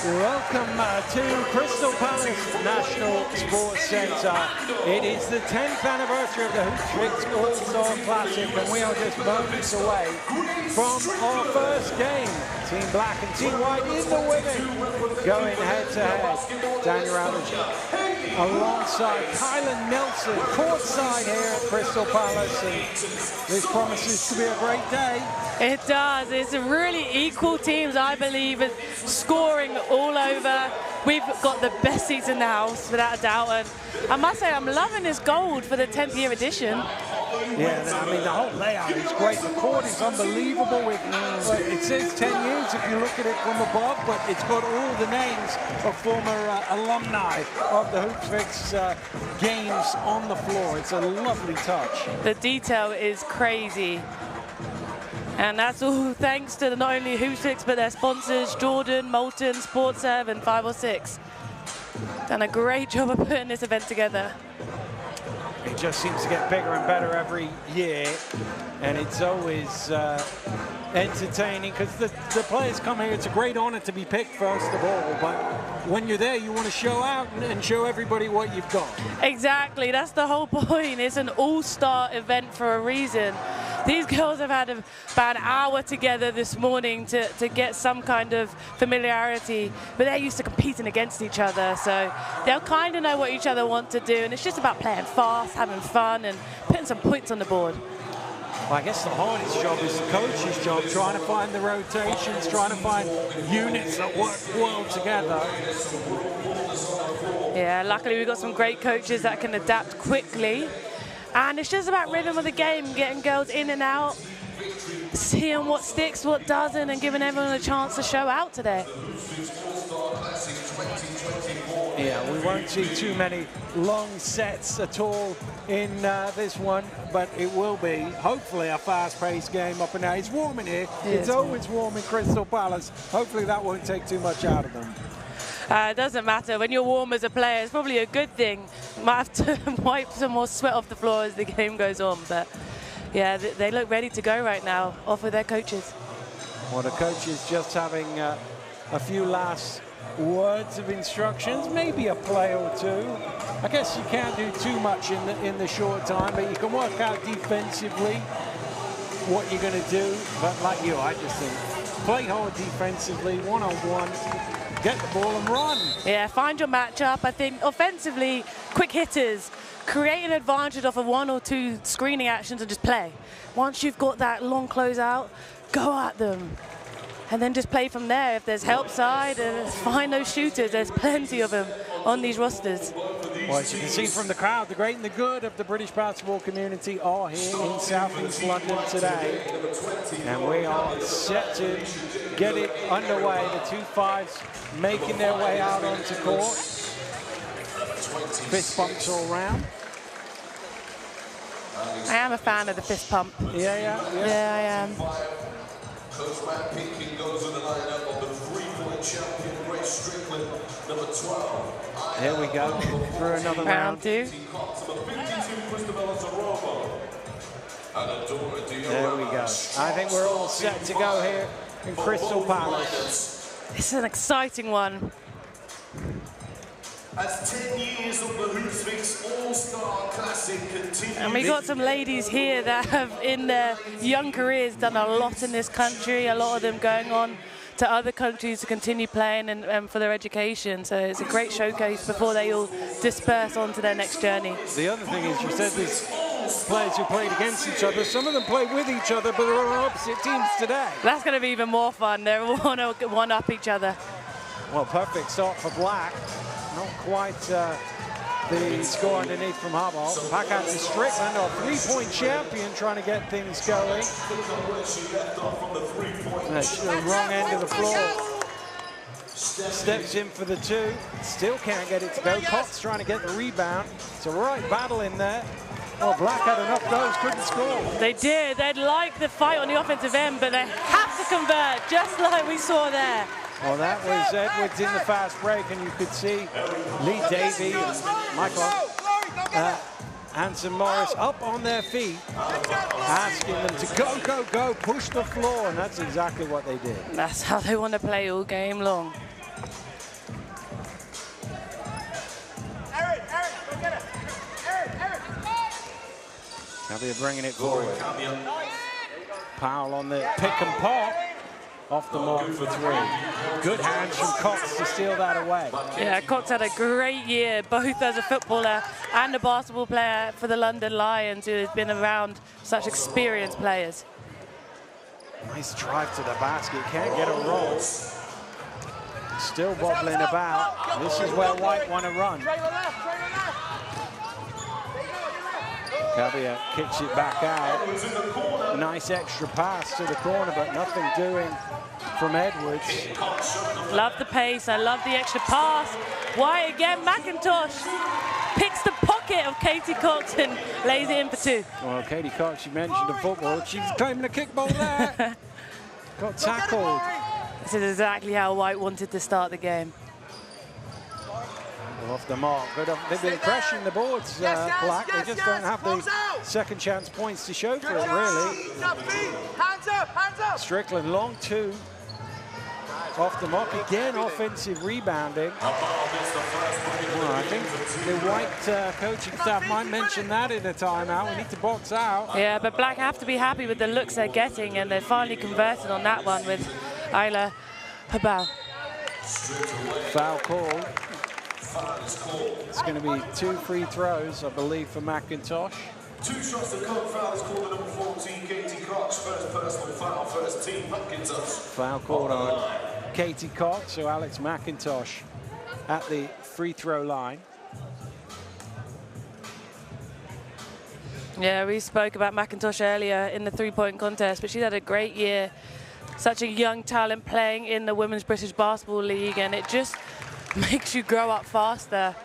Welcome to Crystal Palace National Sports Centre. It is the 10th anniversary of the Hoopsfix All-Star Classic, and we are just moments away from our first game. Team Black and Team White in the women going head-to-head. Daniel Aldridge alongside Kylan Nelson, courtside here at Crystal Palace, and this promises to be a great day. It does. It's a really equal teams, I believe, and scoring all over. We've got the best seats in the house, without a doubt, and I must say I'm loving this gold for the 10th year edition. Yeah, I mean, the whole layout is great. The court is unbelievable. It says 10 years if you look at it from above, but it's got all the names of former alumni of the Hoopsfix games on the floor. It's a lovely touch. The detail is crazy. And that's all thanks to not only Hoopsfix, but their sponsors, Jordan, Molten, SportServe, and 506. Done a great job of putting this event together. It just seems to get bigger and better every year, and it's always entertaining because the players come here. It's a great honor to be picked, first of all, but when you're there, you want to show out and show everybody what you've got. Exactly, that's the whole point. It's an all-star event for a reason. These girls have had about an hour together this morning to get some kind of familiarity, but they're used to competing against each other, so they'll kind of know what each other want to do, and it's just about playing fast, having fun, and putting some points on the board. Well, I guess the hardest job is the coach's job, trying to find the rotations, trying to find units that work well together. Yeah, luckily we've got some great coaches that can adapt quickly. And it's just about rhythm of the game, getting girls in and out, seeing what sticks, what doesn't, and giving everyone a chance to show out today. Yeah, we won't see too many long sets at all in this one, but it will be, hopefully, a fast-paced game up and down. It's warm in here. It's always warm in Crystal Palace. Hopefully that won't take too much out of them. It doesn't matter. When you're warm as a player, it's probably a good thing. Might have to wipe some more sweat off the floor as the game goes on. But, yeah, they look ready to go right now, off with their coaches. Well, the coach is just having a few last words of instructions, maybe a play or two. I guess you can't do too much in the short time, but you can work out defensively what you're going to do. But like you, I just think play hard defensively, one-on-one. Get the ball and run. Yeah, find your matchup. I think offensively, quick hitters, create an advantage off of one or two screening actions and just play. Once you've got that long closeout, go at them. And then just play from there. If there's help side, find those shooters. There's plenty of them on these rosters. Well, as you can see from the crowd, the great and the good of the British basketball community are here in Southeast London today. And we are set to get it underway. The two fives making their way out onto court. Fist bumps all round. I am a fan of the fist pump. Yeah, I am. Coach Matt Pinkin goes in the lineup of the three-point champion, Grace Strickland, number 12. Here we go, for another round. Two. There we go. I think we're all set to go here in Crystal Palace. This is an exciting one. As 10 years of the Hoopsfix All-Star Classic continues. And we got some ladies here that have, in their young careers, done a lot in this country, a lot of them going on to other countries to continue playing and for their education. So it's a great showcase before they all disperse on to their next journey. The other thing is, you said there's players who played against each other. Some of them played with each other, but they're on opposite teams today. That's going to be even more fun. They're one up each other. Well, perfect start for Black. Not quite the score underneath from Hubble. Back out to Strickland, our three-point champion, trying to get things going. The wrong end of the floor. Steps in for the two. Still can't get it to go. Cox trying to get the rebound. It's a right battle in there. Well, Black had enough goals, couldn't score. They did. They'd like the fight on the offensive end, but they have to convert, just like we saw there. Well, that was Edwards in the fast break, and you could see Lee Davey and Michael Hanson Morris up on their feet, asking them to go, push the floor, and that's exactly what they did. That's how they want to play all game long. Cabia bringing it forward. Powell on the pick and pop. Off the mark for 3. Good hands from Cox to steal that away. Yeah, Cox had a great year, both as a footballer and a basketball player for the London Lions, who has been around such experienced players. Nice drive to the basket, can't get a roll. Still bobbling about. This is where White want to run. Cabia kicks it back out. Nice extra pass to the corner, but nothing doing from Edwards. Love the pace, I love the extra pass. White again, McIntosh picks the pocket of Katie Cox and lays it in for 2. Well, Katie Cox, you mentioned the football. She's claiming a kickball there. Got tackled. This is exactly how White wanted to start the game. Off the mark. Good. They've been crashing the boards, Black. They just don't have the second chance points to show for it, really. Hands up! Strickland, long 2. Off the mark again, offensive rebounding. Well, I think the White coaching staff might mention that in a timeout. We need to box out. Yeah, but Black have to be happy with the looks they're getting, and they're finally converted on that one with Ayla Habal. Foul call. It's going to be 2 free throws, I believe, for McIntosh. 2 shots to come. Foul is called on number 14, Katie Cox. First personal foul, first team, McIntosh. Foul called on Katie Cox, so Alex McIntosh at the free throw line. Yeah, we spoke about McIntosh earlier in the 3-point contest, but she's had a great year. Such a young talent playing in the Women's British Basketball League, and it just makes you grow up faster.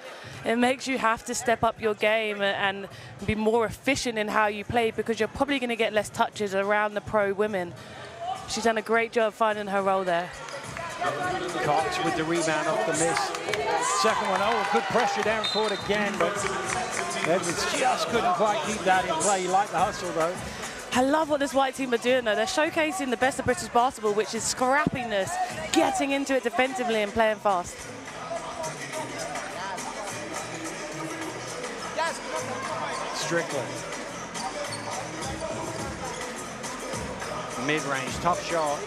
It makes you have to step up your game and be more efficient in how you play, because you're probably going to get less touches around the pro women. She's done a great job finding her role there. Cox with the rebound off the miss. Second one, oh, good pressure down court again, but Edwards just couldn't quite keep that in play. You like the hustle, though. I love what this White team are doing, though. They're showcasing the best of British basketball, which is scrappiness, getting into it defensively and playing fast. Strickland. Mid-range, tough shot.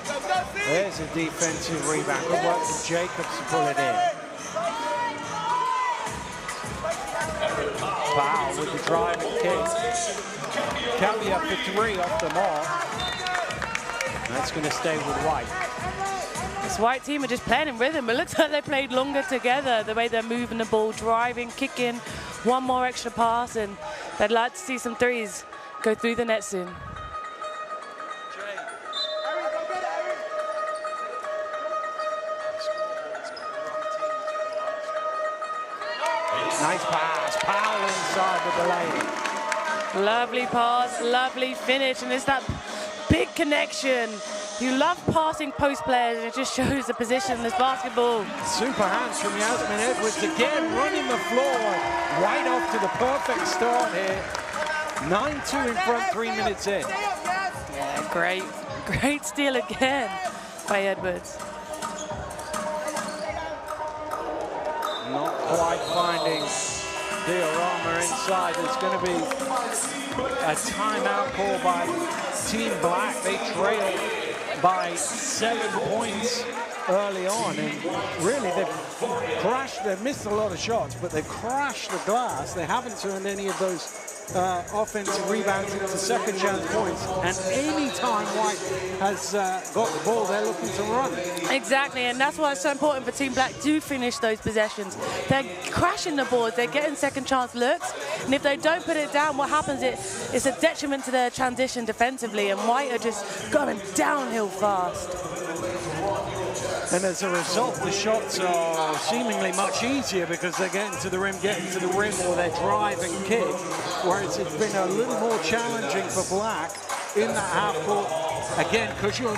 There's a defensive rebound. Good work from Jacobs to pull it in. Powell with the drive and kick. Cabia for 3 off the mark. That's going to stay with White. This White team are just playing in rhythm. It looks like they played longer together, the way they're moving the ball, driving, kicking, one more extra pass, and they'd like to see some threes go through the net soon. Nice pass, Powell inside with the lane. Lovely pass, lovely finish, and it's that big connection. You love passing post players, and it just shows the position in this basketball. Super hands from Yasmin Edwards again, running the floor. Right off to the perfect start here. 9-2 in front, 3 minutes in. Yeah, great steal again by Edwards. Not quite finding Diorama inside. There's going to be a timeout call by Team Black. They trail by 7 points early on, and really they've missed a lot of shots, but they've crashed the glass. They haven't turned any of those offensive rebounds into second chance points, and any time White has got the ball, they're looking to run. Exactly, and that's why it's so important for Team Black to finish those possessions. They're crashing the boards, they're getting second chance looks, and if they don't put it down, what happens is it's a detriment to their transition defensively, and White are just going downhill fast. And as a result, the shots are seemingly much easier because they're getting to the rim, or they drive and kick, whereas it's been a little more challenging for Black in that half court. Again, because you're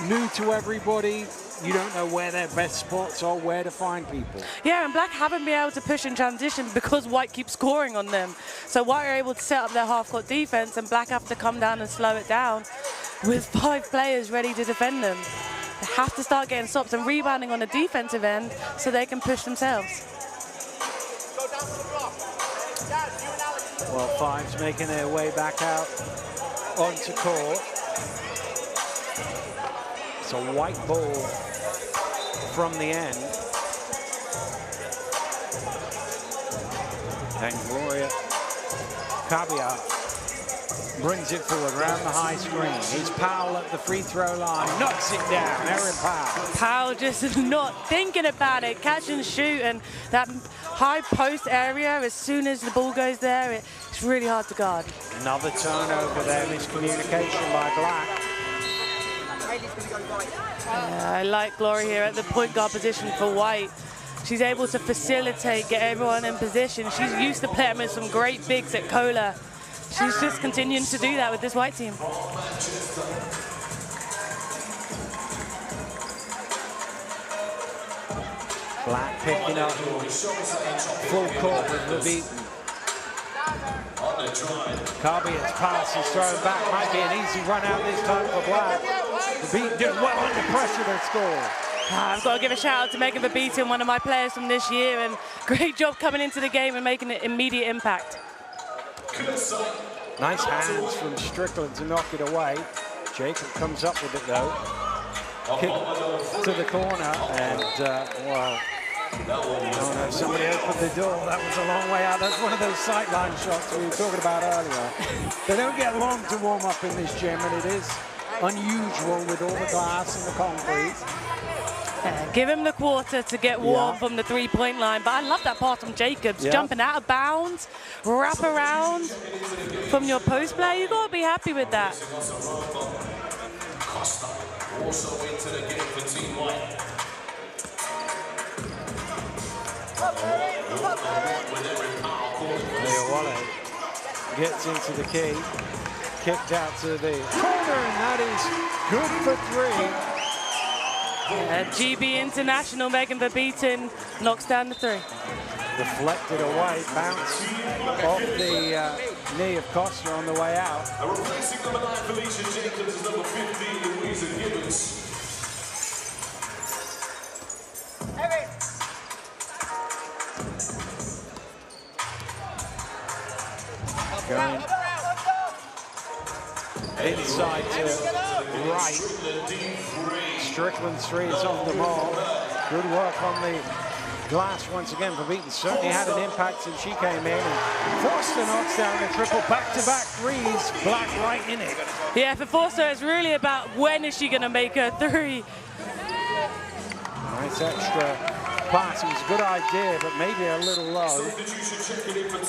new to everybody, you don't know where their best spots are, where to find people. Yeah, and Black haven't been able to push in transition because White keeps scoring on them. So White are able to set up their half-court defense, and Black have to come down and slow it down with 5 players ready to defend them. They have to start getting stops and rebounding on the defensive end so they can push themselves. Well, Fives making their way back out onto court. It's a white ball from the end. And Gloria Cabia brings it forward around the high screen. Here's Powell at the free throw line, knocks it down. Erin Powell. Powell just not thinking about it, catch and shoot, and that high post area, as soon as the ball goes there, it's really hard to guard. Another turnover there, miscommunication by Black. Yeah, I like Gloria here at the point guard position for White. She's able to facilitate, get everyone in position. She's used to playing with some great bigs at Cola. She's just continuing to do that with this White team. Black picking up full court with Leviton. Carbia's pass is thrown back. Might be an easy run out this time for Black. Leviton doing well under pressure to score. I've got to give a shout out to Megan Leviton, one of my players from this year, and great job coming into the game and making an immediate impact. Nice hands from Strickland to knock it away. Jacob comes up with it though. Kick to the corner and wow. Oh no, somebody opened the door. That was a long way out. That's one of those sideline shots we were talking about earlier. They don't get long to warm up in this gym, and it is unusual with all the glass and the concrete. Give him the quarter to get warm from the three-point line, but I love that pass from Jacobs, jumping out of bounds, wrap around from your post play. You've got to be happy with that. Also into the game for Team White. Wallet gets into the key, kicked out to the corner, and that is good for three. GB International Megan Leviton knocks down the three. Deflected away, bounce off the knee of Costa on the way out. And replacing number 9 Felicia Jacobs is number 15 Louisa Gibbons. Going inside to right. Strickland's three is off the mark. Good work on the glass once again. Leviton certainly had an impact since she came in. And Forster knocks down the triple, back-to-back threes. Black right in it. Yeah, for Forster, it's really about when is she going to make her three. Nice extra pass. It was a good idea, but maybe a little low.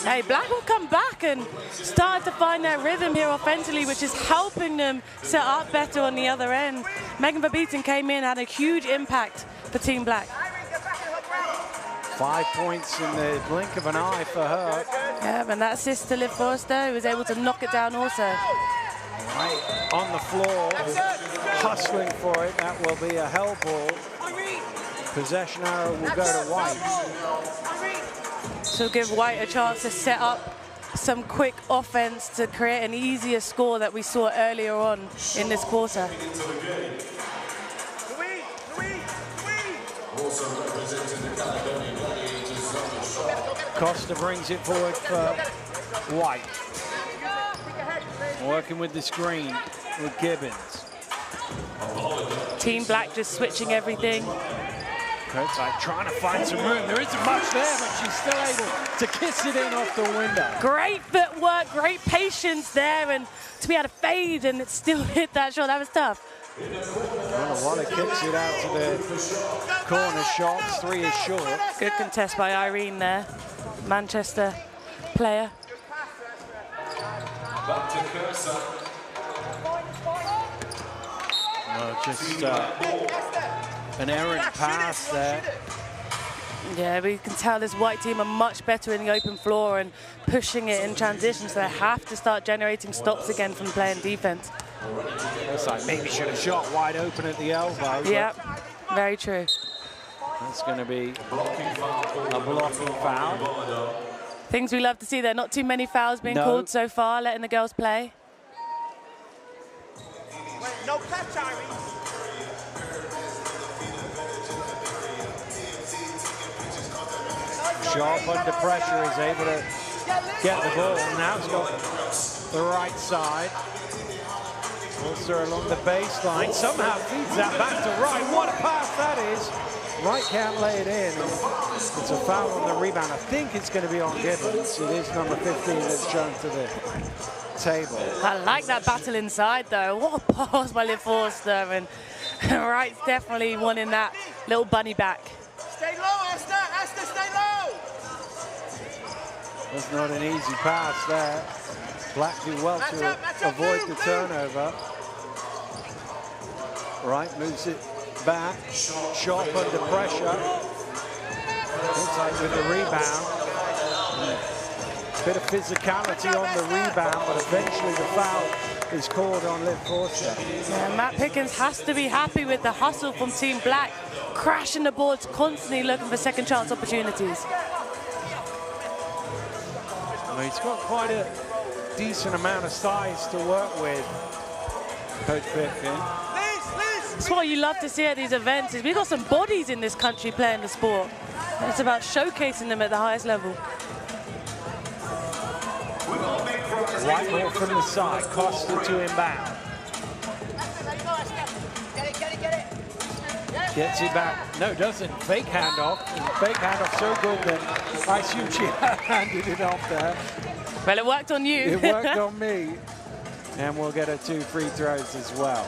Hey, Black will come back and start to find their rhythm here offensively, which is helping them set up better on the other end. Megan Leviton came in, had a huge impact for Team Black. 5 points in the blink of an eye for her. Yeah, and that assist to Liv Forster, who was able to knock it down also. Right on the floor, hustling for it. That will be a hell ball. Possession arrow will go to White. So give White a chance to set up some quick offense to create an easier score that we saw earlier on in this quarter. Costa brings it forward for White. Working with the screen with Gibbons. Team Black just switching everything. Kurtzak trying to find some room. There isn't much there, but she's still able to kiss it in off the window. Great footwork, great patience there, and to be able to fade and still hit that shot, that was tough. Waller kicks it out to the corner shots. Three is short. Good contest by Irene there, Manchester player. Back to Kursa. Well, just an errant pass there. Yeah, we can tell this White team are much better in the open floor and pushing it in transition, so they have to start generating stops again from playing defense. Looks like maybe should have shot wide open at the elbow. Yep, very true. That's going to be a blocking foul. Things we love to see there. Not too many fouls being called so far, letting the girls play. No catch, Irene. Sharp under pressure is able to get the ball. Now he's got the right side. Also along the baseline. Somehow feeds that back to Wright. What a pass that is. Wright can't lay it in. It's a foul on the rebound. I think it's going to be on Gibbons. It is number 15 that's shown to the table. I like that battle inside, though. What a pass by Forster. And Wright's definitely wanting that little bunny back. Stay low, Esther! Esther, stay low! That's not an easy pass there. Black do well to avoid the turnover. Wright moves it back. Shot under pressure. Inside with the rebound. Bit of physicality on the rebound, but eventually the foul is called on Liv Forster. Yeah, Matt Pickens has to be happy with the hustle from Team Black, crashing the boards, constantly looking for second chance opportunities. Well, he's got quite a decent amount of size to work with, Coach Pickens. That's what you love to see at these events, is we've got some bodies in this country playing the sport. And it's about showcasing them at the highest level. White ball from the side, Costa to inbound. Gets it back. No, doesn't. Fake handoff. Fake handoff so good that I assume she handed it off there. Well, it worked on you. It worked on me. And we'll get her 2 free throws as well.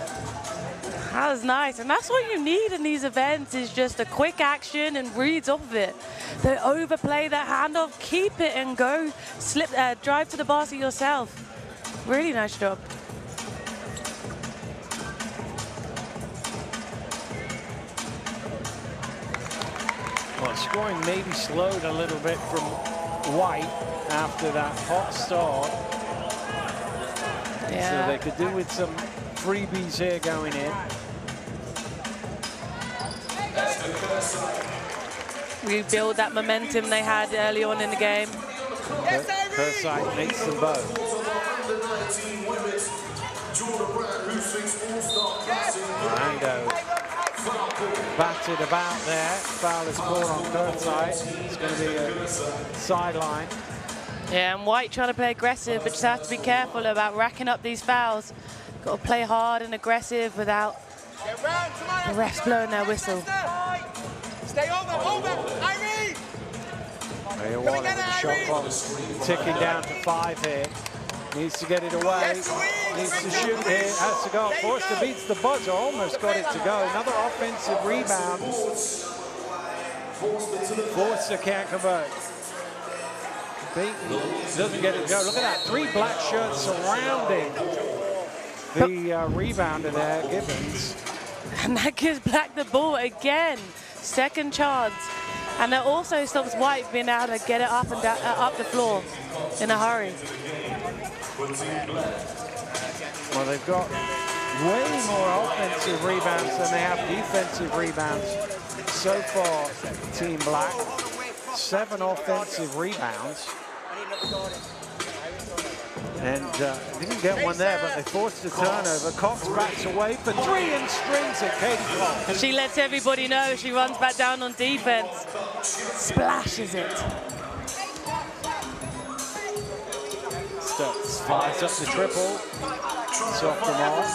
That was nice, and that's what you need in these events, is just a quick action and reads off of it. They overplay that handoff, keep it and go, drive to the basket yourself. Really nice job. Well, scoring maybe slowed a little bit from White after that hot start. Yeah. So they could do with some freebies here going in. Rebuild that momentum they had early on in the game. Kerside makes them both. Orlando batted about there. Foul is called on Kerside. It's going to be a sideline. Yeah, and White trying to play aggressive, but just have to be careful about racking up these fouls. Got to play hard and aggressive without the refs blowing their whistle. Stay over, Irene! Mayor Waller with the shot clock ticking down to 5 here. Needs to get it away. Needs to shoot here. Has to go. Forster beats the buzzer. Almost got it to go. Another offensive rebound. Forster can't convert. Beaton doesn't get it to go. Look at that. 3 black shirts surrounding the rebounder there, Gibbons. And that gives Black the ball again. Second chance. And that also stops White being able to get it up and down, up the floor in a hurry. Well, they've got way more offensive rebounds than they have defensive rebounds so far, Team Black. 7 offensive rebounds. And didn't get one there, but they forced a turnover. Cox backs away for 3 and strings it. Katie Cox. And she lets everybody know she runs back down on defense. Splashes it. Stokes fires up the triple. It's off the mark.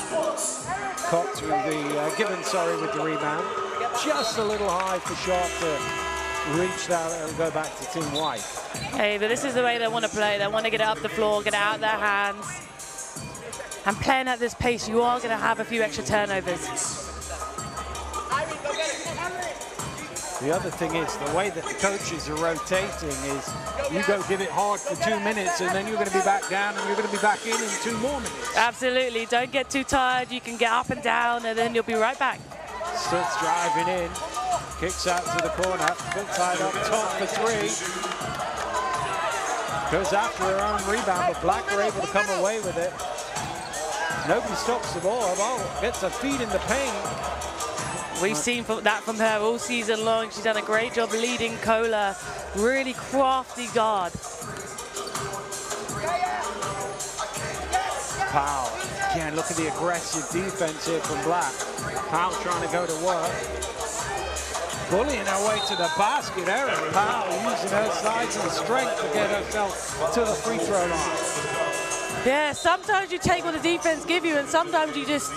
Cox with the, Gibbons, with the rebound. Just a little high for Sharp to reach that and go back to Team White. Hey, but this is the way they want to play. They want to get it up the floor, get it out of their hands. And playing at this pace, you are going to have a few extra turnovers. The other thing is, the way that the coaches are rotating is you go give it hard for 2 minutes and then you're going to be back down and you're going to be back in 2 more minutes. Absolutely. Don't get too tired. You can get up and down and then you'll be right back. Stutz driving in. Kicks out to the corner. Good side up top for 3. Goes after her own rebound, but Black are able to come away with it. Nobody stops the ball. Ball gets a feed in the paint. We've seen that from her all season long. She's done a great job leading Kohler. Really crafty guard. Powell. Again, look at the aggressive defense here from Black. Powell trying to go to work. bullying her way to the basket. Erin Powell using her size and strength to get herself to the free throw line. Yeah, sometimes you take what the defense give you, and sometimes you just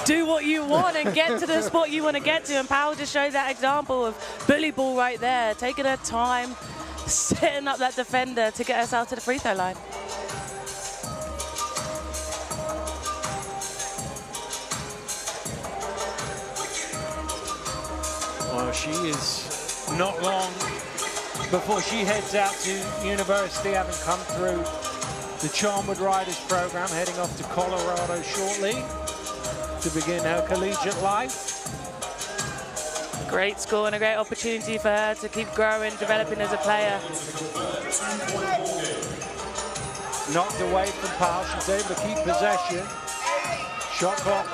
do what you want and get to the spot you want to get to. And Powell just showed that example of bully ball right there, taking her time, setting up that defender to get herself to the free throw line. Well, she is not long before she heads out to university, having come through the Charnwood Riders program, heading off to Colorado shortly to begin her collegiate life. Great school and a great opportunity for her to keep growing, developing as a player. Knocked away from Powell, she's able to keep possession. Shot clock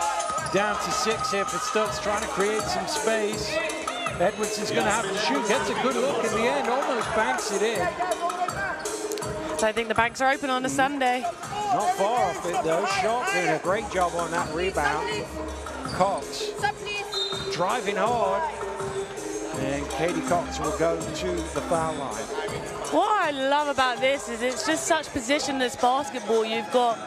down to 6 here for Stutz, trying to create some space. Edwards is going to have to shoot, gets a good look in the end, almost banks it in. So I think the banks are open on a Sunday. Not far off it though. Sharp doing a great job on that rebound. Cox driving hard. And Katie Cox will go to the foul line. What I love about this is it's just such positionless basketball. You've got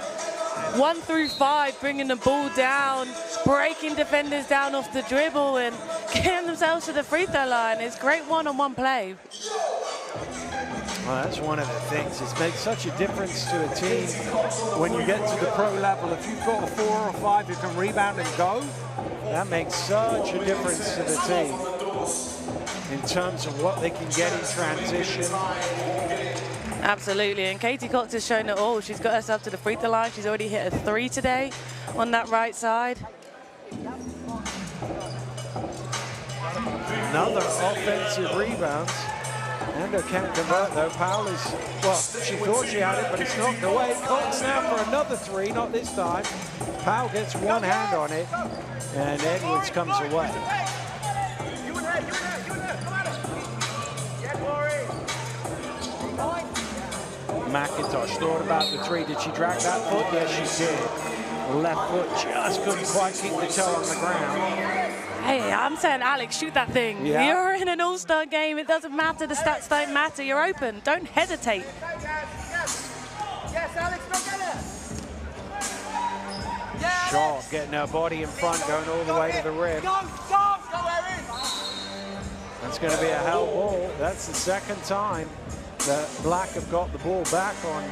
1 through 5 bringing the ball down, breaking defenders down off the dribble and getting themselves to the free throw line. It's great one-on-one play. Well, that's one of the things. It's made such a difference to a team when you get to the pro level. If you've got a 4 or 5 who can rebound and go, that makes such a difference to the team in terms of what they can get in transition. Absolutely, and Katie Cox has shown it all. She's got herself to the free throw line. She's already hit a 3 today on that right side. Another offensive rebound. Endo can't convert though. Powell is, well, she thought she had it, but it's knocked away. Cox now for another 3, not this time. Powell gets one hand on it, and Edwards comes away. McIntosh thought about the 3. Did she drag that foot? Yes, she did. Left foot just couldn't quite keep the toe on the ground. Hey, I'm saying, Alex, shoot that thing. Yeah. You're in an all-star game. It doesn't matter. The stats don't matter. You're open. Don't hesitate. Yes, Alex, go get it. Shaw getting her body in front, going all the way to the rim. Go, Erin. That's going to be a hell ball. That's the second time that Black have got the ball back on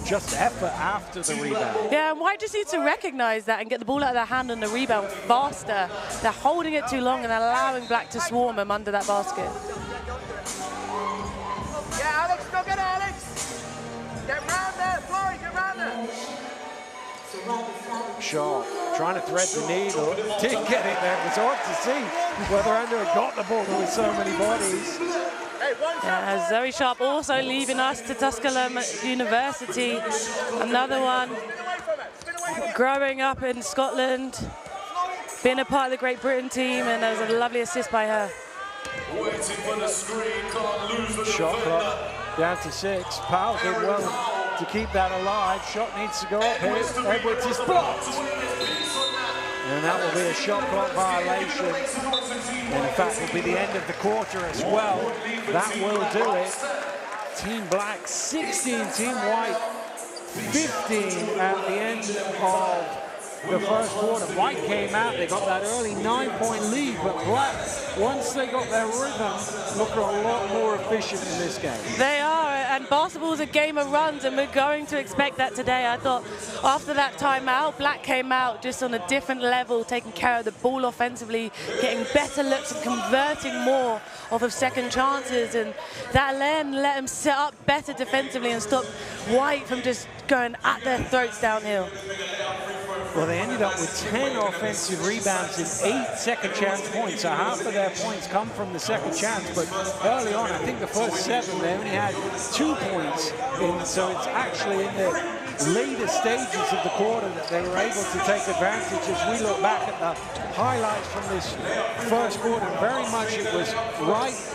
just effort after the rebound. Yeah, and White just needs to recognize that and get the ball out of their hand on the rebound faster. They're holding it too long and allowing Black to swarm them under that basket. Yeah, Alex, go get it, Alex. Get round there, Floyd, get round there. Shaw trying to thread the needle. Didn't get it there. It was hard to see whether Endo had got the ball. There were so many bodies. Yeah, Zoe Sharp also leaving us to Tusculum University. Another one growing up in Scotland, being a part of the Great Britain team, and there was a lovely assist by her. Shot clock down to 6. Powell did well to keep that alive. Shot needs to go up here. Edwards is blocked. And that will be a shot clock violation. And in fact, will be the end of the quarter as well. That will do it. Team Black 16, Team White 15 at the end of the first quarter. White came out, they got that early 9-point lead, but Black, once they got their rhythm, look a lot more efficient in this game. They are, and basketball is a game of runs, and we're going to expect that today. I thought after that timeout, Black came out just on a different level, taking care of the ball offensively, getting better looks and converting more off of second chances, and that then let them set up better defensively and stop White from just going at their throats downhill. Well, they ended up with 10 offensive rebounds and 8 second chance points. So half of their points come from the second chance, but early on, I think the first 7, they only had 2 points in, so it's actually in the later stages of the quarter that they were able to take advantage. As we look back at the highlights from this first quarter, very much it was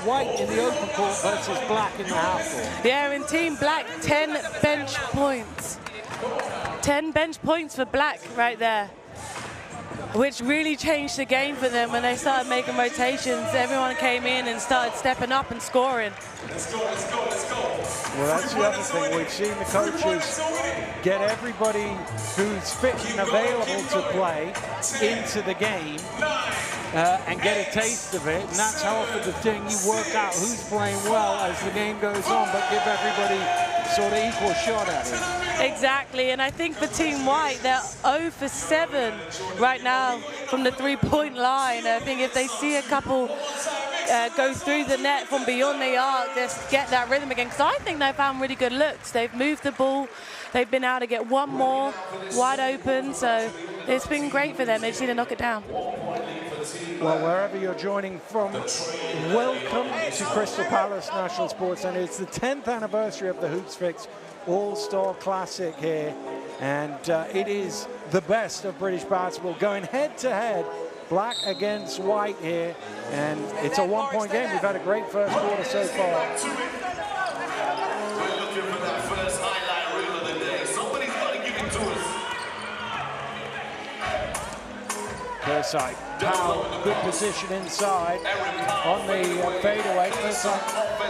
White in the open court versus Black in the half court. Yeah, in Team Black, 10 bench points. 10 bench points for Black right there. which really changed the game for them when they started making rotations. Everyone came in and started stepping up and scoring. Let's go, let's go, let's go. Well, that's the other thing. We've seen the coaches get everybody who's fit and available to play into the game and get a taste of it. And that's how often the thing you work out who's playing well as the game goes on, but give everybody sort of equal shot at it. Exactly, and I think for Team White, they're 0 for 7 right now from the three-point line. I think if they see a couple go through the net from beyond the arc, just get that rhythm again. Because I think they've found really good looks. They've moved the ball. They've been able to get one more wide open. So it's been great for them. They just need to knock it down. Well, wherever you're joining from, welcome to Crystal Palace National Sports Centre. It's the 10th anniversary of the Hoopsfix All-Star Classic here. And it is the best of British basketball going head-to-head. Black against white here, and it's a one-point game. We've had a great first quarter so far. We're looking for that first highlight reel of the day. Somebody's got to give it to us. Kersai, Powell, good position inside on the fadeaway. Kersai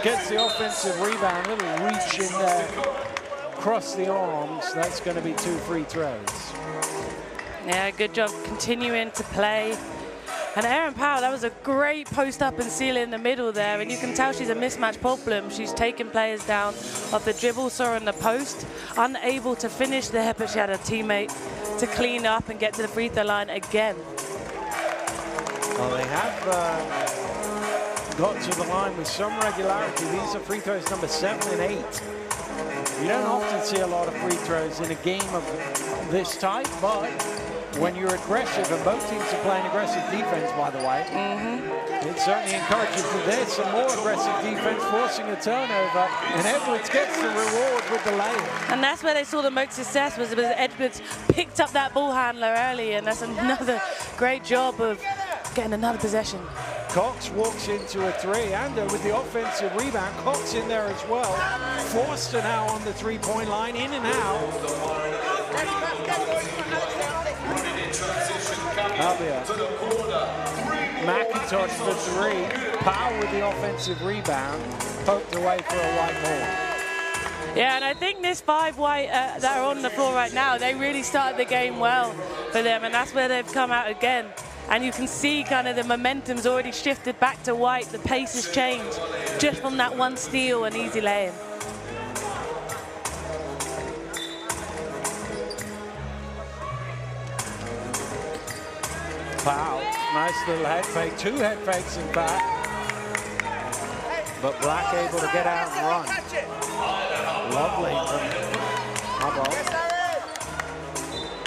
gets the offensive rebound, little reach in there, across the arms. That's going to be 2 free throws. Yeah, good job continuing to play. And Erin Powell, that was a great post up and seal in the middle there. And you can tell she's a mismatch problem. She's taking players down off the dribble, saw her in the post, unable to finish there, but she had a teammate to clean up and get to the free throw line again. Well, they have got to the line with some regularity. These are free throws number 7 and 8. You don't often see a lot of free throws in a game of this type, but when you're aggressive, and both teams are playing aggressive defense, by the way, it certainly encourages that there's some more aggressive defense, forcing a turnover, and Edwards gets the reward with the layup. And that's where they saw the most success, was because Edwards picked up that ball handler early, and that's another great job of getting another possession. Cox walks into a 3, and with the offensive rebound, Cox in there as well. Forster now on the three-point line, in and out. Albia. McIntosh for 3. Powell with the offensive rebound, poked away for a white ball. Yeah, and I think this 5 white that are on the floor right now, they really started the game well for them, and that's where they've come out again. And you can see kind of the momentum's already shifted back to white. The pace has changed just from that one steal and easy lay-in. Wow, nice little head fake. 2 head fakes in fact. But Black able to get out and run. Lovely from Hubble.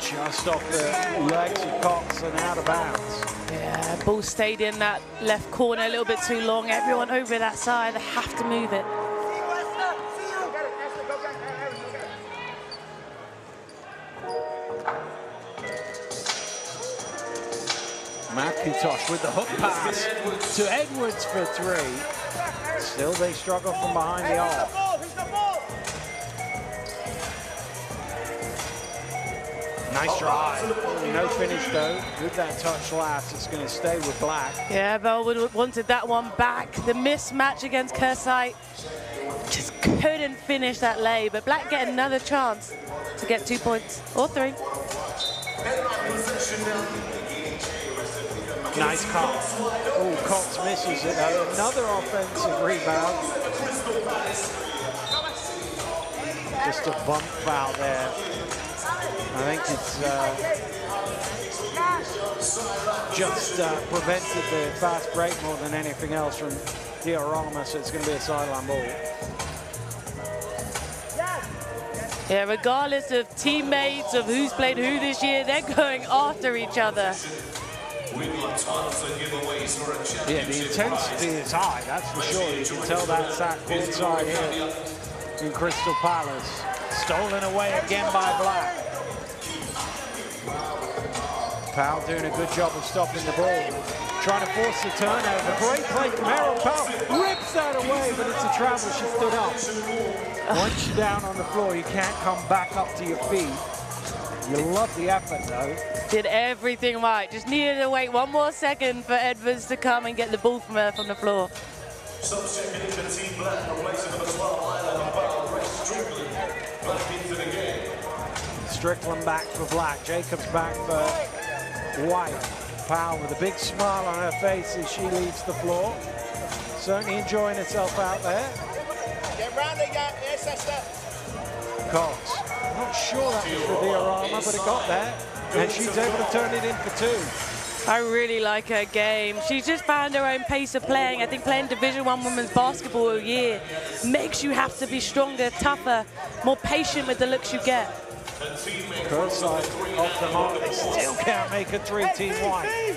Just off the legs of Cox and out of bounds. Yeah, ball stayed in that left corner a little bit too long. Everyone over that side, they have to move it. McIntosh with the hook pass to Edwards for 3. Still they struggle from behind the arc. Nice drive. No finish though. With that touch last, it's going to stay with Black. Yeah, Bellwood wanted that one back. The mismatch against Kersai, just couldn't finish that lay. But Black get another chance to get 2 points or 3. Nice Cox. Oh, Cox misses it. Another offensive rebound. Just a bump foul there. I think it's just prevented the fast break more than anything else from Diorama, so it's going to be a sideline ball. Yeah, regardless of teammates, of who's played who this year, they're going after each other. Yeah, the intensity is high, that's for sure. You can tell that's that courtside here in Crystal Palace. Stolen away again by Black. Powell doing a good job of stopping the ball. Trying to force the turnover. Great play from Errol Powell. Rips that away, but it's a travel. She stood up. Once you're down on the floor, you can't come back up to your feet. You love the effort, though. Did everything right. Just needed to wait one more second for Edwards to come and get the ball from her from the floor. Sub-checking in for Team Black, replacing number 12, Island Bell, Grace Strickland, back into the game. Strickland back for Black. Jacobs back for White. Powell with a big smile on her face as she leaves the floor. Certainly enjoying herself out there. Get round it, yeah, sister. Cox. Not sure that was the diorama, but it got there. And she's able to turn it in for 2. I really like her game. She's just found her own pace of playing. I think playing Division I women's basketball a year makes you have to be stronger, tougher, more patient with the looks you get. Curbside off the mark. They still can't make a 3-team white.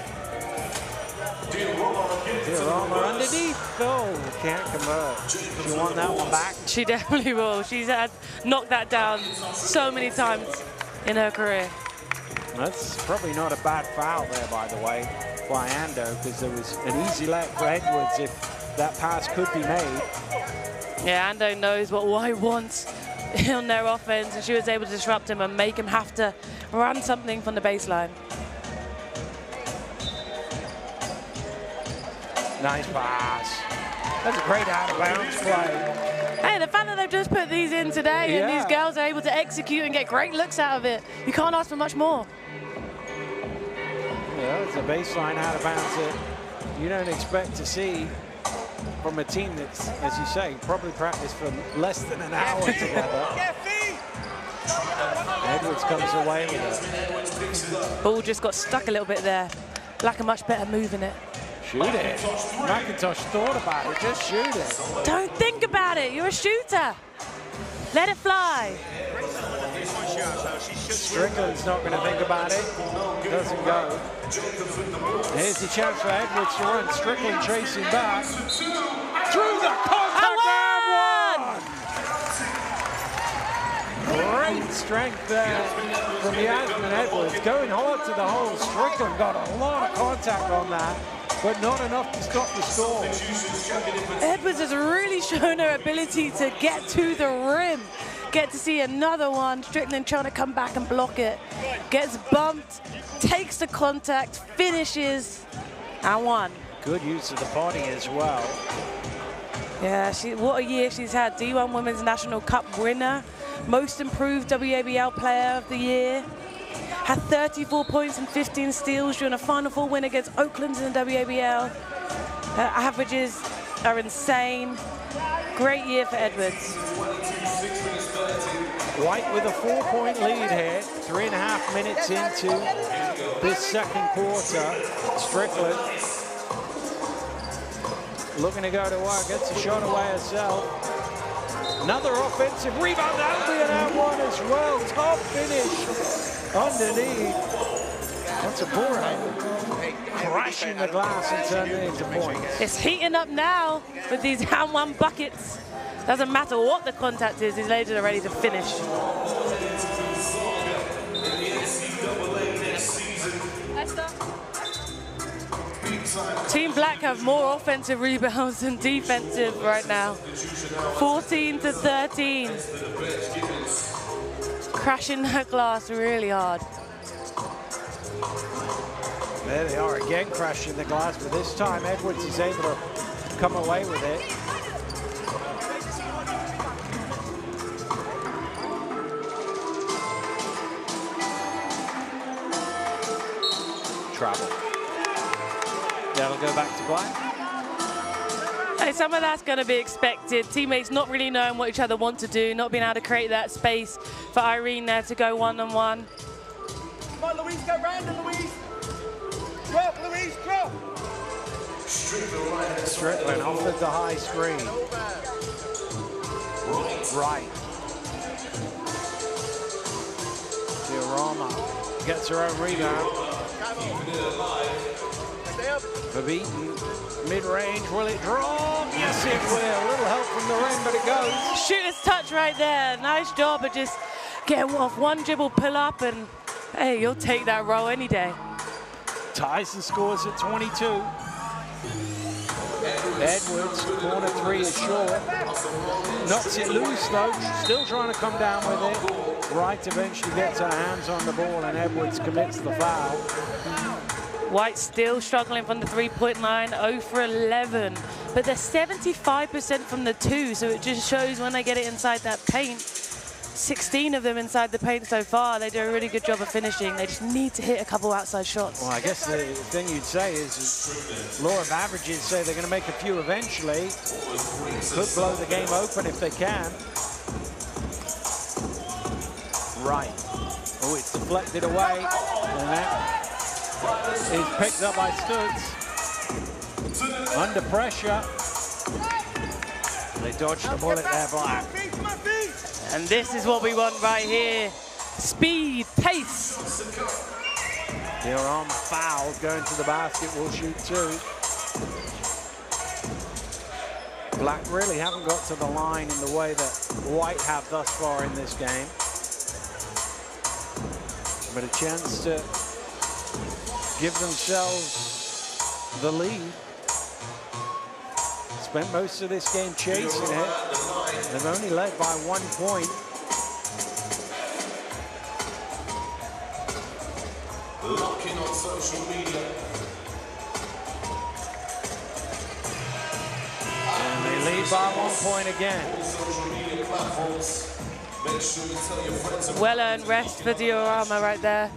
Diorama underneath. Oh, can't convert. She won that one back. She definitely will. She's had knocked that down so many times in her career. That's probably not a bad foul there, by the way, by Ando, because there was an easy layup for Edwards if that pass could be made. Yeah, Ando knows what White wants on their offense, and she was able to disrupt him and make him have to run something from the baseline. Nice pass. That's a great out-of-bounds play. Hey, the fact that they've just put these in today and these girls are able to execute and get great looks out of it, you can't ask for much more. Yeah, it's a baseline out-of-bounds that you don't expect to see from a team that's, as you say, probably practiced for less than an hour together. Edwards comes away with it. Ball just got stuck a little bit there. Lack a much better move in it. Shoot it. McIntosh thought about it. Just shoot it. Don't think about it. You're a shooter. Let it fly. Strickland's not going to think about it. Doesn't go. Here's the chance for Edwards to run. Strickland chasing back. Through the contact and one! Great strength there from Yasmin Edwards. Going hard to the hole. Strickland got a lot of contact on that, but not enough to stop the storm. Edwards has really shown her ability to get to the rim. Get to see another one. Strickland trying to come back and block it. Gets bumped, takes the contact, finishes, and one. Good use of the body as well. Yeah, what a year she's had. D1 Women's National Cup winner, most improved WABL player of the year. Had 34 points and 15 steals during a Final Four win against Oakland in the WABL. Her averages are insane. Great year for Edwards. White with a 4-point lead here. 3.5 minutes into this second quarter. Strickland looking to go to work. Gets a shot away herself. Another offensive rebound. That'll be an and one as well. Top finish underneath. That's a ball crashing the glass and turning it into points. It's heating up now with these and one buckets. Doesn't matter what the contact is, these ladies are ready to finish. Team Black have more offensive rebounds than defensive right now. 14-13. Crashing that glass really hard. There they are again, crashing the glass, but this time Edwards is able to come away with it. Travel. That'll go back to Black. Hey, some of that's going to be expected. Teammates not really knowing what each other want to do, not being able to create that space for Irene there to go one-on-one. Come on, Louise, go round it, Louise. Drop, Louise, drop. Strickland offered the high screen. Right. Diorama gets her own rebound. Beaten, mid-range, will it drop? Yes, it will. A little help from the rim, but it goes. Shooter's touch right there. Nice job of just getting off one dribble, pull up, and hey, you'll take that row any day. Tyson scores at 22. Edwards, corner three is short. Knocks it loose though, still trying to come down with it. Wright eventually gets her hands on the ball and Edwards commits the foul. White still struggling from the three-point line, 0 for 11. But they're 75% from the two, so it just shows when they get it inside that paint. 16 of them inside the paint so far. They do a really good job of finishing. They just need to hit a couple outside shots. Well, I guess the thing you'd say is law of averages say they're going to make a few eventually. Could blow the game open if they can. Right. Oh, it's deflected away. And that is picked up by Stutz. Under pressure. They dodged the bullet there, Black. And this is what we want right here. Speed, pace. Diorama foul, going to the basket, will shoot 2. Black really haven't got to the line in the way that White have thus far in this game. But a chance to give themselves the lead. Spent most of this game chasing it. They've only led by 1 point. Looking on social media. And they lead by 1 point again. Social media platforms. Make sure you tell your friends. Well-earned rest for Diorama right there.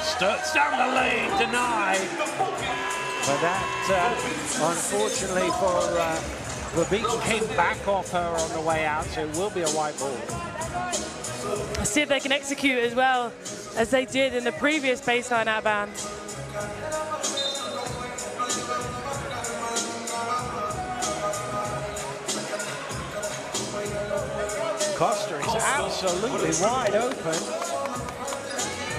Stutz down the lane, denied. But that, unfortunately for Beaton, came back off her on the way out, so it will be a white ball. Let's see if they can execute as well as they did in the previous baseline outbound. Costa is absolutely wide open.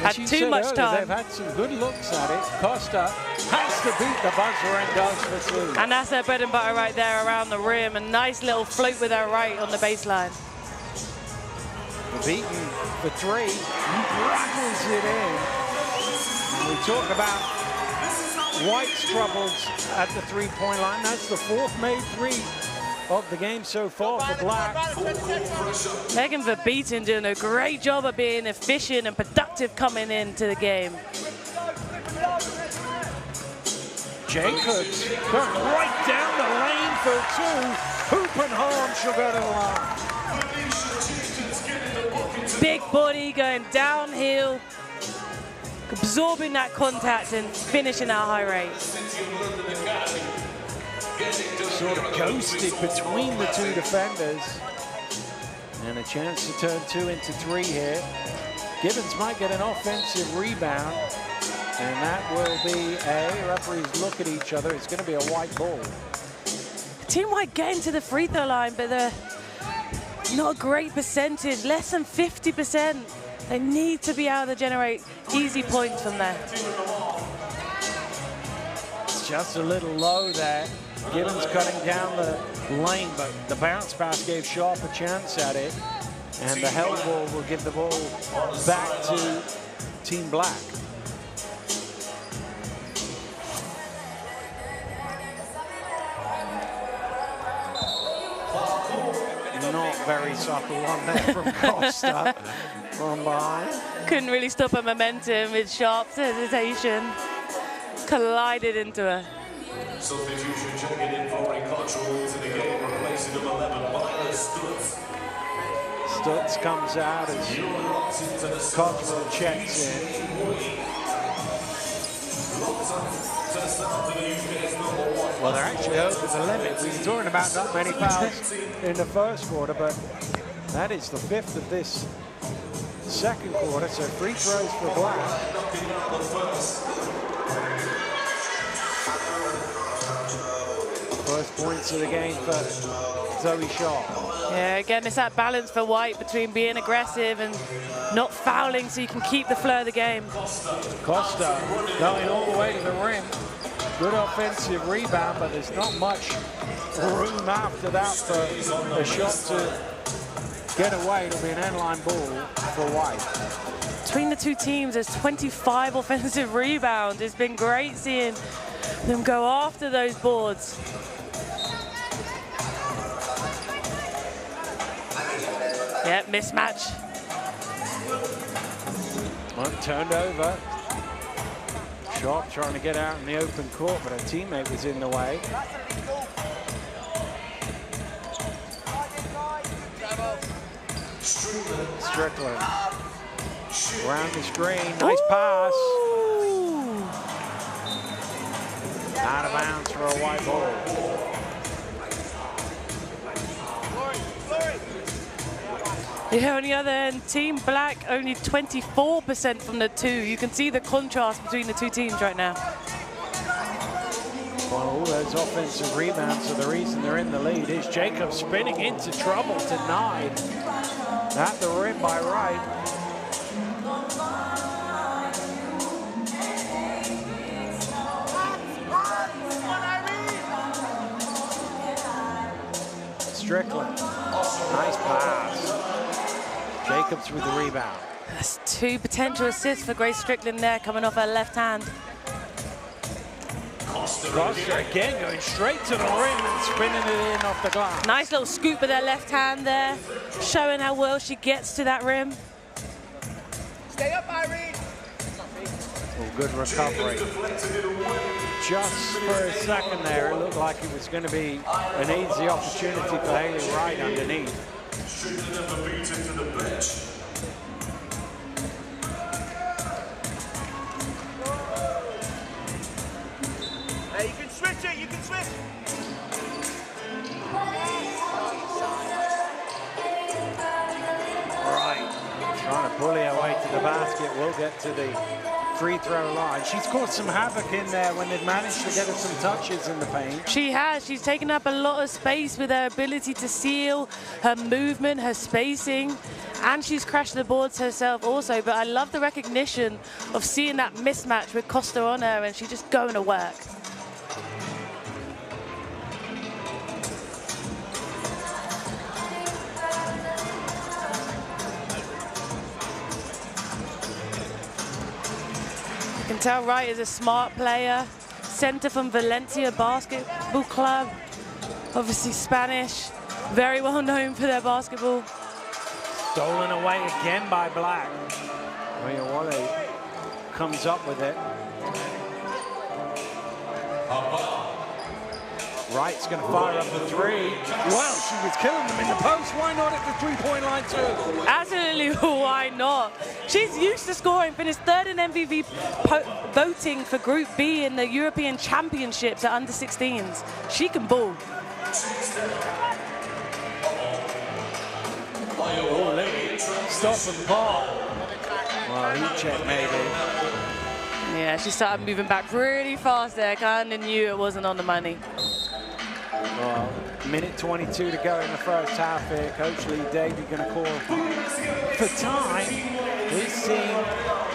Had too much time. They've had some good looks at it. Costa has to beat the buzzer and does for 2. And that's their bread and butter right there around the rim. A nice little float with her right on the baseline. Beaton for 3, rattles it in. We talk about White's troubles at the three-point line. That's the 4th made 3 of the game so far for Black. Megan Verbeeten doing a great job of being efficient and productive coming into the game. Jacobs going right down the lane for 2. Hoop and home, she'll go to the line. Big body going downhill, absorbing that contact and finishing at a high rate. Sort of ghosted between the 2 defenders. And a chance to turn 2 into 3 here. Gibbons might get an offensive rebound. And that will be referees look at each other. It's going to be a white ball. Team White getting to the free throw line, but they're not a great percentage, less than 50%. They need to be able to generate easy points from there. It's just a little low there. Gibbons cutting down the lane, but the bounce pass gave Sharp a chance at it. And the held ball will give the ball back to Team Black. Not very subtle one there from Costa from behind. Couldn't really stop her momentum with Sharp's hesitation. Collided into her. Substitution checking in for a control into the game, replacing number 11 by Stutz. Stutz comes out as Cottrell checks in. Well, they're actually over the limit. We were talking about not many fouls in the first quarter, but that is the 5th of this second quarter, so free throws for Black. First points of the game for Zoe Sharp. Yeah, again, it's that balance for White between being aggressive and not fouling so you can keep the flow of the game. Costa going all the way to the rim. Good offensive rebound, but there's not much room after that for a shot to get away, it'll be an end-line ball for White. Between the two teams, there's 25 offensive rebounds. It's been great seeing them go after those boards. Yep, mismatch. One turned over. Sharp trying to get out in the open court, but her teammate was in the way. Strickland. Around the screen, nice pass. Out of bounds for a white ball. Yeah, on the other end, Team Black only 24% from the two. You can see the contrast between the two teams right now. Well, all those offensive rebounds are the reason they're in the lead. Is Jacob spinning into trouble, denied at the rim by Wright. Strickland, nice pass. Jacobs with the rebound. That's 2 potential assists for Grace Strickland there, coming off her left hand. Costa again going straight to the rim and spinning it in off the glass. Nice little scoop with her left hand there, showing how well she gets to that rim. Stay up, Irene. Oh, good recovery. Just for a second there, it looked like it was going to be an easy opportunity for Haley Wright underneath. Hey, you can switch it, you can switch. Right, trying to bully her way to the basket. We'll get to the free throw line. She's caused some havoc in there when they've managed to get her some touches in the paint. She has. She's taken up a lot of space with her ability to seal, her movement, her spacing, and she's crashed the boards herself also. But I love the recognition of seeing that mismatch with Costa on her, and she's just going to work. You can tell Wright is a smart player, center from Valencia Basketball Club, obviously Spanish, very well known for their basketball. Stolen away again by Black. Wale comes up with it. Wright's going to fire up the three. Well, she was killing them in the post. Why not at the three-point line too? Absolutely, why not? She's used to scoring, finished 3rd in MVP voting for Group B in the European Championships at under-16s. She can ball. Oh, stop and ball. Well, he checked maybe. Yeah, she started moving back really fast there. Kind of knew it wasn't on the money. Well, minute 22 to go in the first half here. Coach Lee Davey going to call for time. His team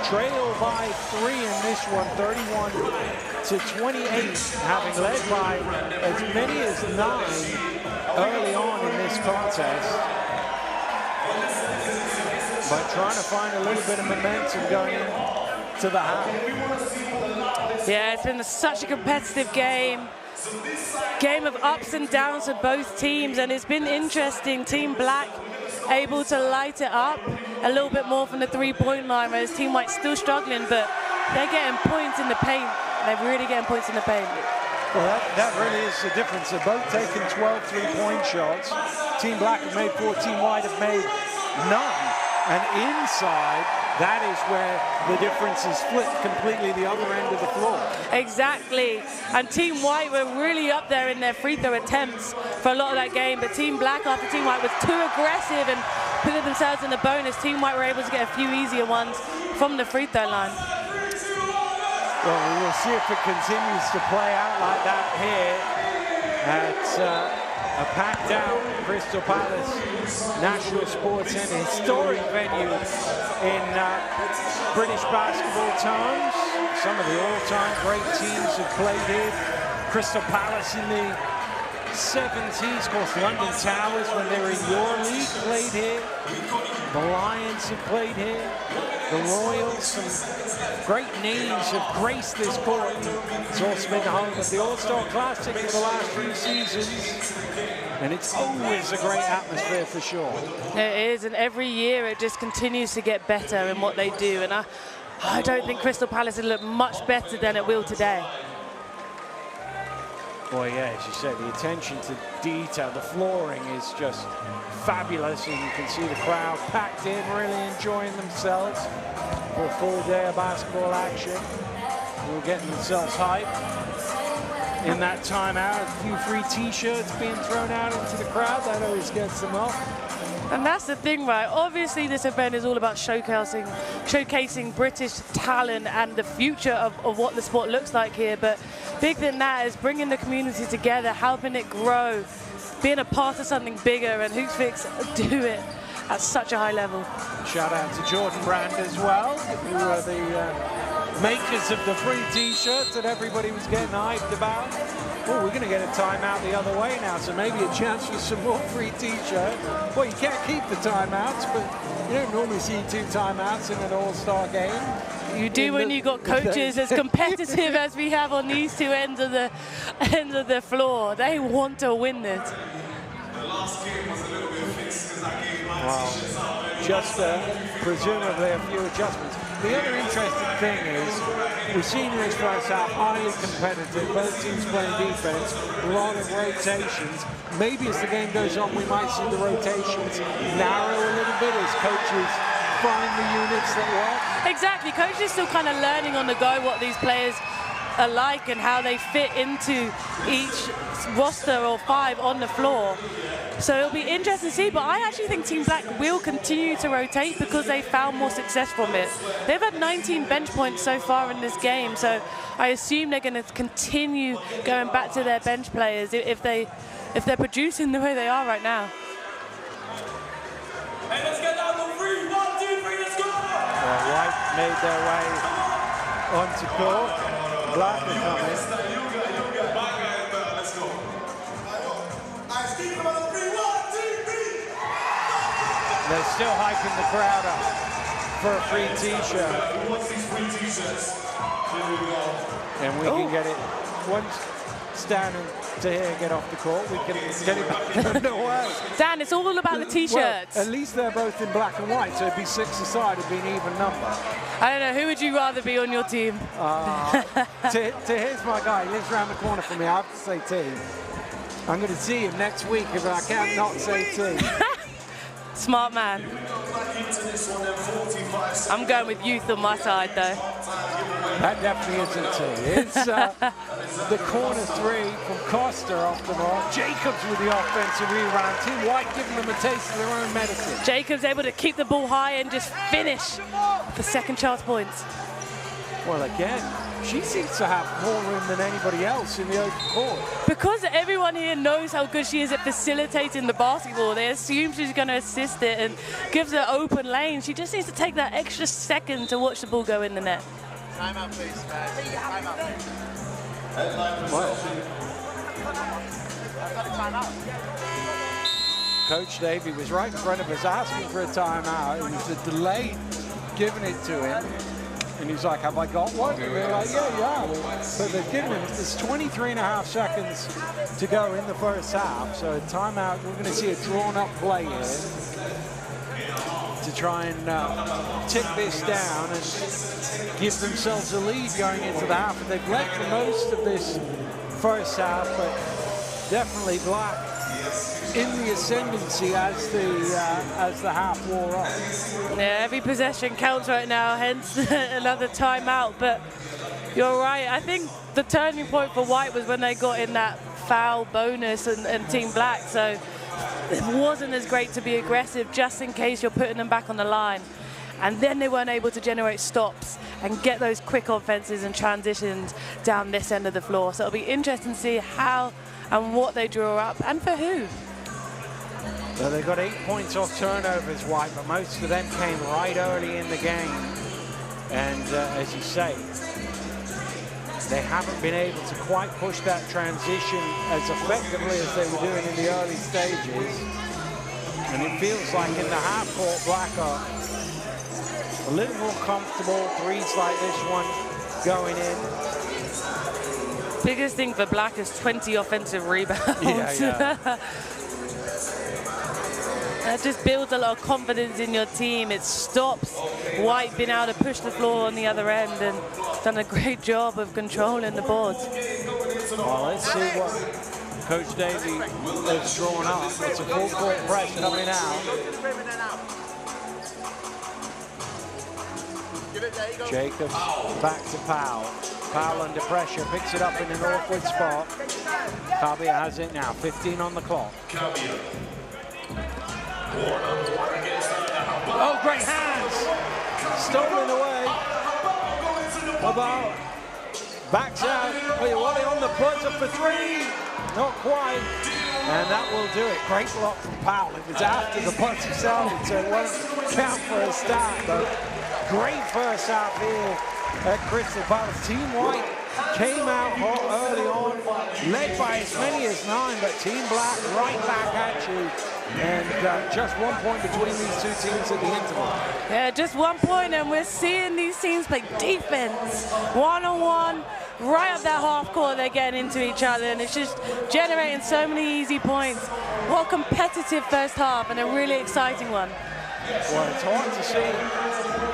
trail by 3 in this one, 31-28, having led by as many as 9 early on in this contest. But trying to find a little bit of momentum going into the half. Yeah, it's been such a competitive game. Game of ups and downs for both teams, and it's been interesting. Team Black able to light it up a little bit more from the three-point line, whereas Team White still struggling, but they're getting points in the paint. They're really getting points in the paint. Well, that really is the difference. They're both taking 12 three-point shots. Team Black have made 4, Team White have made none. And inside, that is where the difference is flipped completely the other end of the floor. Exactly. And Team White were really up there in their free throw attempts for a lot of that game, but Team Black, after Team White was too aggressive and put themselves in the bonus, Team White were able to get a few easier ones from the free throw line. Well, we will see if it continues to play out like that here at a packed out Crystal Palace National Sports Centre, historic venue in British basketball terms. Some of the all-time great teams have played here. Crystal Palace in the 70s, of course, London Towers, when they were in your league, played here. The Lions have played here. The Royals, some great names have graced this court. It's also been the home of the All-Star Classic for the last few seasons. And it's always a great atmosphere for sure. It is, and every year it just continues to get better in what they do. And I don't think Crystal Palace will look much better than it will today. Well, yeah, as you said, the attention to detail, the flooring is just fabulous, and you can see the crowd packed in, really enjoying themselves for a full day of basketball action. We're getting themselves hyped. In that timeout, a few free T-shirts being thrown out into the crowd. That always gets them up. And that's the thing, right? Obviously, this event is all about showcasing British talent and the future of what the sport looks like here. But bigger than that is bringing the community together, helping it grow, being a part of something bigger, and Hoopsfix do it at such a high level. Shout out to Jordan Brand as well, who are the makers of the free T-shirts that everybody was getting hyped about. Oh, we're going to get a timeout the other way now, so maybe a chance for some more free T-shirts. Well, you can't keep the timeouts, but you don't normally see 2 timeouts in an all-star game. You do when you got coaches as competitive as we have on these 2 ends of the floor. They want to win this. The last game was a little bit fixed because I gave my T-shirts out. Just presumably a few adjustments. The other interesting thing is we've seen in this first half highly competitive, both teams playing defense, a lot of rotations. Maybe as the game goes on, we might see the rotations narrow a little bit as coaches find the units that work. Exactly, coaches are still kind of learning on the go what these players are like and how they fit into each roster or 5 on the floor. So it'll be interesting to see, but I actually think Team Black will continue to rotate because they found more success from it. They've had 19 bench points so far in this game, so I assume they're going to continue going back to their bench players if they're producing the way they are right now. Hey, let's get down to 3, 1, 2, 3, let's go! Well, White made their way onto court. Black are coming. Let's go. They're still hyping the crowd up for a free T-shirt. Who wants these free T-shirts? Here we go. And we can get it once Stan and Tahir get off the court. We can get it back underway. Dan, it's all about the T-shirts. Well, at least they're both in black and white, so it'd be 6 aside, it'd be an even number. I don't know, who would you rather be on your team? Tahir's my guy. He lives around the corner from me. I have to say team. I'm going to see him next week if I can't not say team. Smart man. I'm going with youth on my side, though. That definitely isn't team. It's the corner 3 from Costa off the mark. Jacobs with the offensive rebound. Team White giving them a taste of their own medicine. Jacobs able to keep the ball high and just finish for second chance points. Well, again, she seems to have more room than anybody else in the open court. Because everyone here knows how good she is at facilitating the basketball, they assume she's going to assist it and gives her open lane. She just needs to take that extra second to watch the ball go in the net. Time out, please, guys. Time out. Coach Davey was right in front of us asking for a timeout. It was a delay giving it to him. And he's like, have I got one? And we're like, yeah. But they've given him, there's 23.5 seconds to go in the first half. So a timeout, we're going to see a drawn-up play here to try and tick this down and give themselves a lead going into the half. And they've led for most of this first half, but definitely Black in the ascendancy as the half wore off. Yeah, every possession counts right now, hence another timeout. But you're right. I think the turning point for White was when they got in that foul bonus and Team Black. So it wasn't as great to be aggressive just in case you're putting them back on the line. And then they weren't able to generate stops and get those quick offenses and transitions down this end of the floor. So it'll be interesting to see how and what they draw up and for who. So they got 8 points off turnovers, White, but most of them came right early in the game. And as you say, they haven't been able to quite push that transition as effectively as they were doing in the early stages. And it feels like in the half court, Black are a little more comfortable. Threes like this one going in. Biggest thing for Black is 20 offensive rebounds. Yeah. That just builds a lot of confidence in your team. It stops White being able to push the floor on the other end, and done a great job of controlling the boards. Well, let's see what Coach Davey has drawn up. It's a full court press coming out. Jacobs back to Powell. Powell under pressure, picks it up in an awkward spot. Cabia has it now, 15 on the clock. Oh, great hands! Stolen away. About backs out. Oyewole on the buzzer for three. Not quite. And that will do it. Great block from Powell. It was after the buzzer sounded, so it won't count for a start. But great first half here at Crystal Palace. Team White came out hot early on, led by as many as 9, but Team Black right back at you. And just 1 point between these two teams at the interval. Yeah, just 1 point, and we're seeing these teams play defense. One-on-one, right up that half court, they're getting into each other, and it's just generating so many easy points. What a competitive first half, and a really exciting one. Well, it's hard to see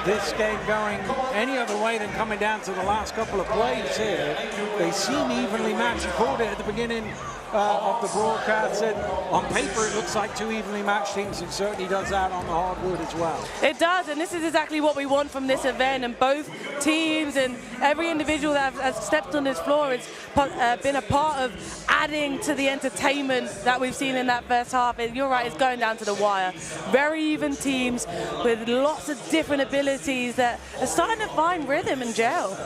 this game going any other way than coming down to the last couple of plays here. They seem evenly matched. You called it at the beginning of the broadcast, said on paper it looks like two evenly matched teams. It certainly does that on the hardwood as well. It does, and this is exactly what we want from this event, and both teams and every individual that has stepped on this floor has been a part of adding to the entertainment that we've seen in that first half. You're right, it's going down to the wire. Very even teams with lots of different abilities that are starting to find rhythm and gel.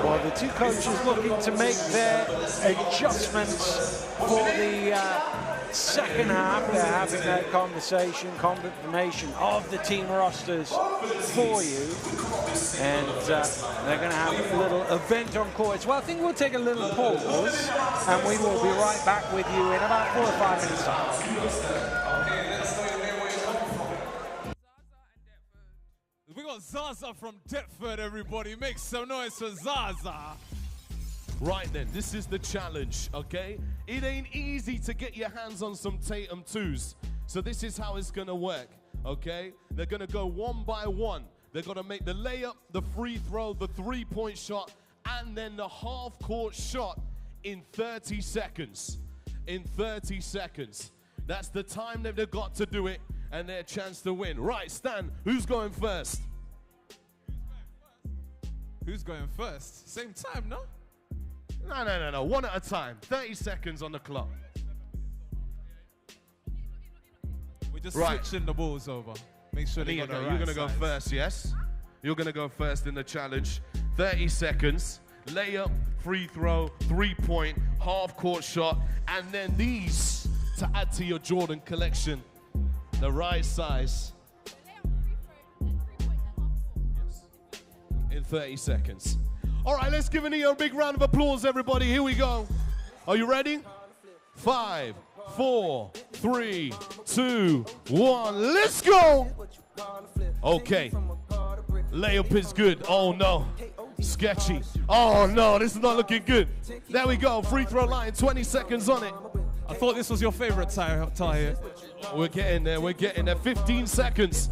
Well, the two coaches looking to make their adjustments for the second half. They're having that conversation, confirmation of the team rosters for you. And they're going to have a little event on court. Well, I think we'll take a little pause, and we will be right back with you in about 4 or 5 minutes time. We got Zaza from Deptford, everybody. Make some noise for Zaza. Right then, this is the challenge, okay? It ain't easy to get your hands on some Tatum 2s. So this is how it's gonna work, okay? They're gonna go one by one. They're gonna make the layup, the free throw, the three-point shot, and then the half-court shot in 30 seconds. In 30 seconds. That's the time that they've got to do it, and their chance to win. Right, Stan, who's going first? Who's going first? Same time, no? No. One at a time. 30 seconds on the clock. We're just switching the balls over. Make sure they got the right You're going to go first, yes? You're going to go first in the challenge. 30 seconds. Layup, free throw, three-point, half-court shot, and then these to add to your Jordan collection. The right size. In 30 seconds. All right, let's give Ania a big round of applause, everybody. Here we go. Are you ready? 5, 4, 3, 2, 1. Let's go. Okay. Layup is good. Oh, no. Sketchy. Oh, no. This is not looking good. There we go. Free throw line. 20 seconds on it. I thought this was your favorite tie here. We're getting there. We're getting there. 15 seconds.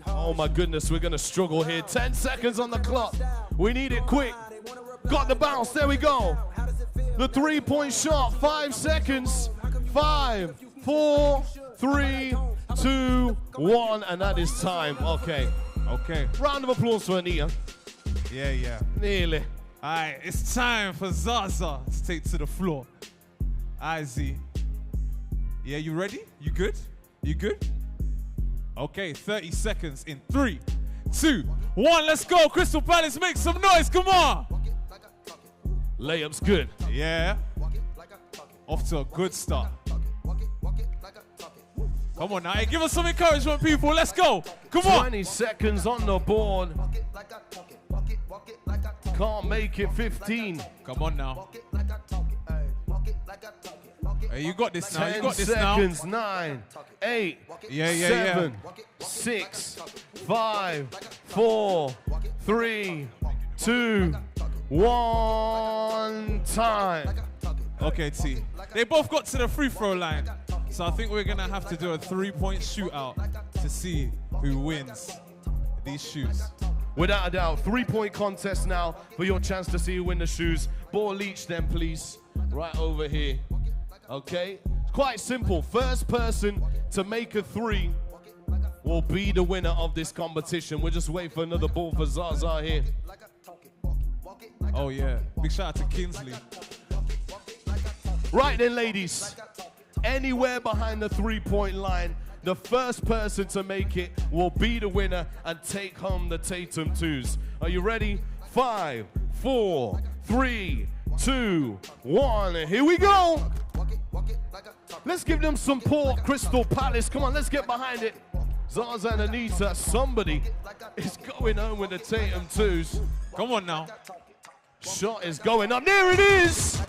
Oh, my goodness. We're going to struggle here. 10 seconds on the clock. We need it quick. Got the bounce. There we go. The three-point shot. 5 seconds. 5, 4, 3, 2, 1. And that is time. Okay. Okay. Round of applause for Ania. Yeah. Nearly. All right. It's time for Zaza to take to the floor. Z. Yeah, you ready? You good? You good? Okay, 30 seconds in 3, 2, 1. Let's go. Crystal Palace, make some noise. Come on. Layup's good. Yeah. Off to a good start. Come on now. Hey, give us some encouragement, people. Let's go. Come on. 20 seconds on the board. Can't make it 15. Come on now. Hey, you got this now. You got this 10 now. seconds. 9, 8, 7, 6, 5, 4, 3, 2, 1. Time. Okay, T. They both got to the free throw line. So I think we're going to have to do a 3-point shootout to see who wins these shoes. Without a doubt, 3-point contest now for your chance to see who win the shoes. Ball each then, please. Right over here. Okay? It's quite simple. First person to make a 3 will be the winner of this competition. We're just waiting for another ball for Zaza here. Oh, yeah. Big shout out to Kingsley. Right then, ladies. Anywhere behind the 3-point line, the first person to make it will be the winner and take home the Tatum 2s. Are you ready? 5, 4, 3, 2, 1. Here we go. Let's give them some support, Crystal Palace. Come on, let's get behind it. Zaza and Anita, somebody is going home with the Tatum 2s. Come on now. Shot is going up. There it is.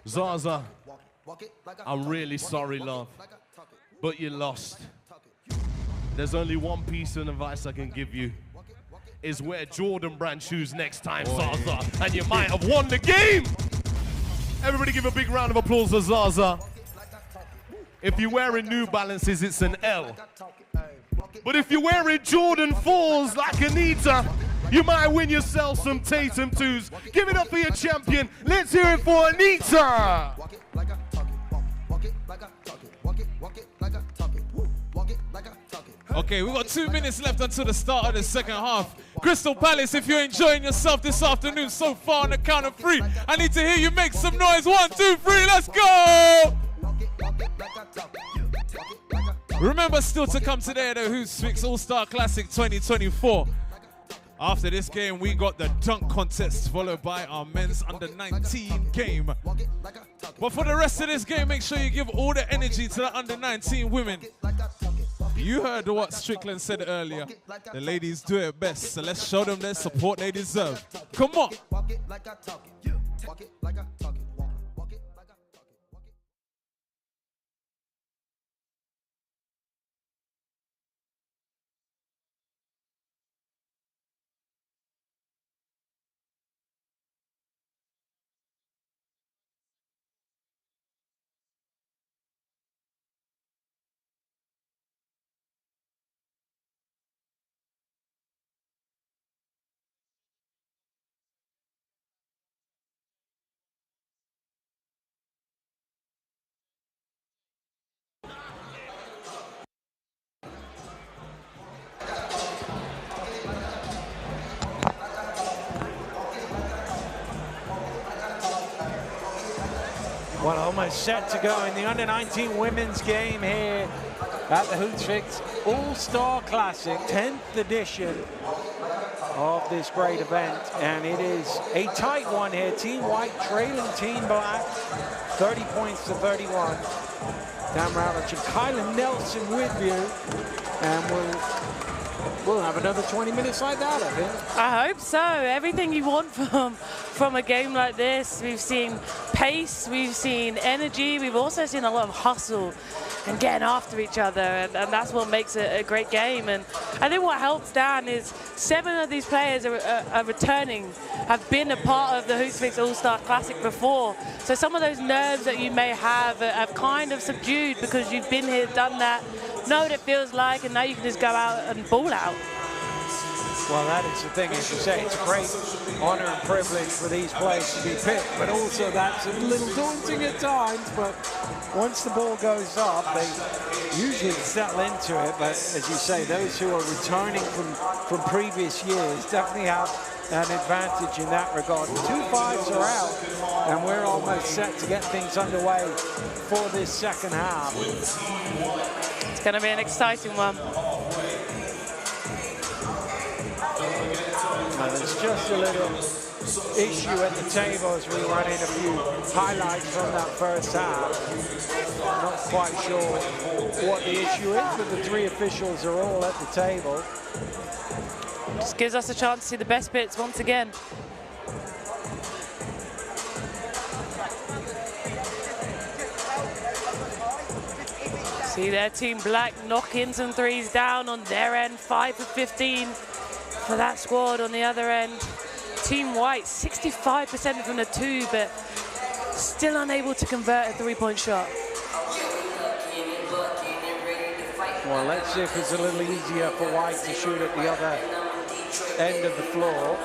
Zaza, I'm really sorry, love, but you lost. There's only one piece of advice I can give you. Is wear Jordan brand shoes next time, Zaza, and you might have won the game. Everybody give a big round of applause for Zaza. If you're wearing New Balances, it's an L. But if you're wearing Jordan 4s like Anita, you might win yourself some Tatum 2s. Give it up for your champion. Let's hear it for Anita. Okay, we've got 2 minutes left until the start of the second half. Crystal Palace, if you're enjoying yourself this afternoon so far on the count of 3, I need to hear you make some noise. 1, 2, 3, let's go! Remember, still to come today, the Hoopsfix All-Star Classic 2024. After this game, we got the dunk contest, followed by our men's under-19 game. But for the rest of this game, make sure you give all the energy to the under-19 women. You heard what Strickland said earlier. The ladies do it best, so let's show them the support they deserve. Come on. Well, almost set to go in the under-19 women's game here at the Hoopsfix All-Star Classic, 10th edition of this great event. And it is a tight one here. Team White trailing Team Black, 30 points to 31. Dan Rowledge and Kylan Nelson with you. And we'll have another 20 minutes like that, I think. I hope so. Everything you want from a game like this. We've seen pace, we've seen energy, we've also seen a lot of hustle and getting after each other, and that's what makes it a great game. And I think what helps Dan is 7 of these players are returning, have been a part of the Hoopsfix All-Star Classic before. So some of those nerves that you may have kind of subdued because you've been here, done that, know what it feels like, and now you can just go out and ball out. Well, that is the thing, as you say, it's a great honor and privilege for these players to be picked, but also that's a little daunting at times, but once the ball goes up, they usually settle into it, but as you say, those who are returning from previous years definitely have an advantage in that regard. The 2 5s are out, and we're almost set to get things underway for this second half. It's going to be an exciting one. And there's just a little issue at the table as we run in a few highlights from that first half. Not quite sure what the issue is, but the three officials are all at the table. Just gives us a chance to see the best bits once again. See their Team Black knocking some threes down on their end, 5 for 15 for that squad. On the other end, Team White, 65% from the two, but still unable to convert a three-point shot. Well, let's see if it's a little easier for White to shoot at the other end of the floor.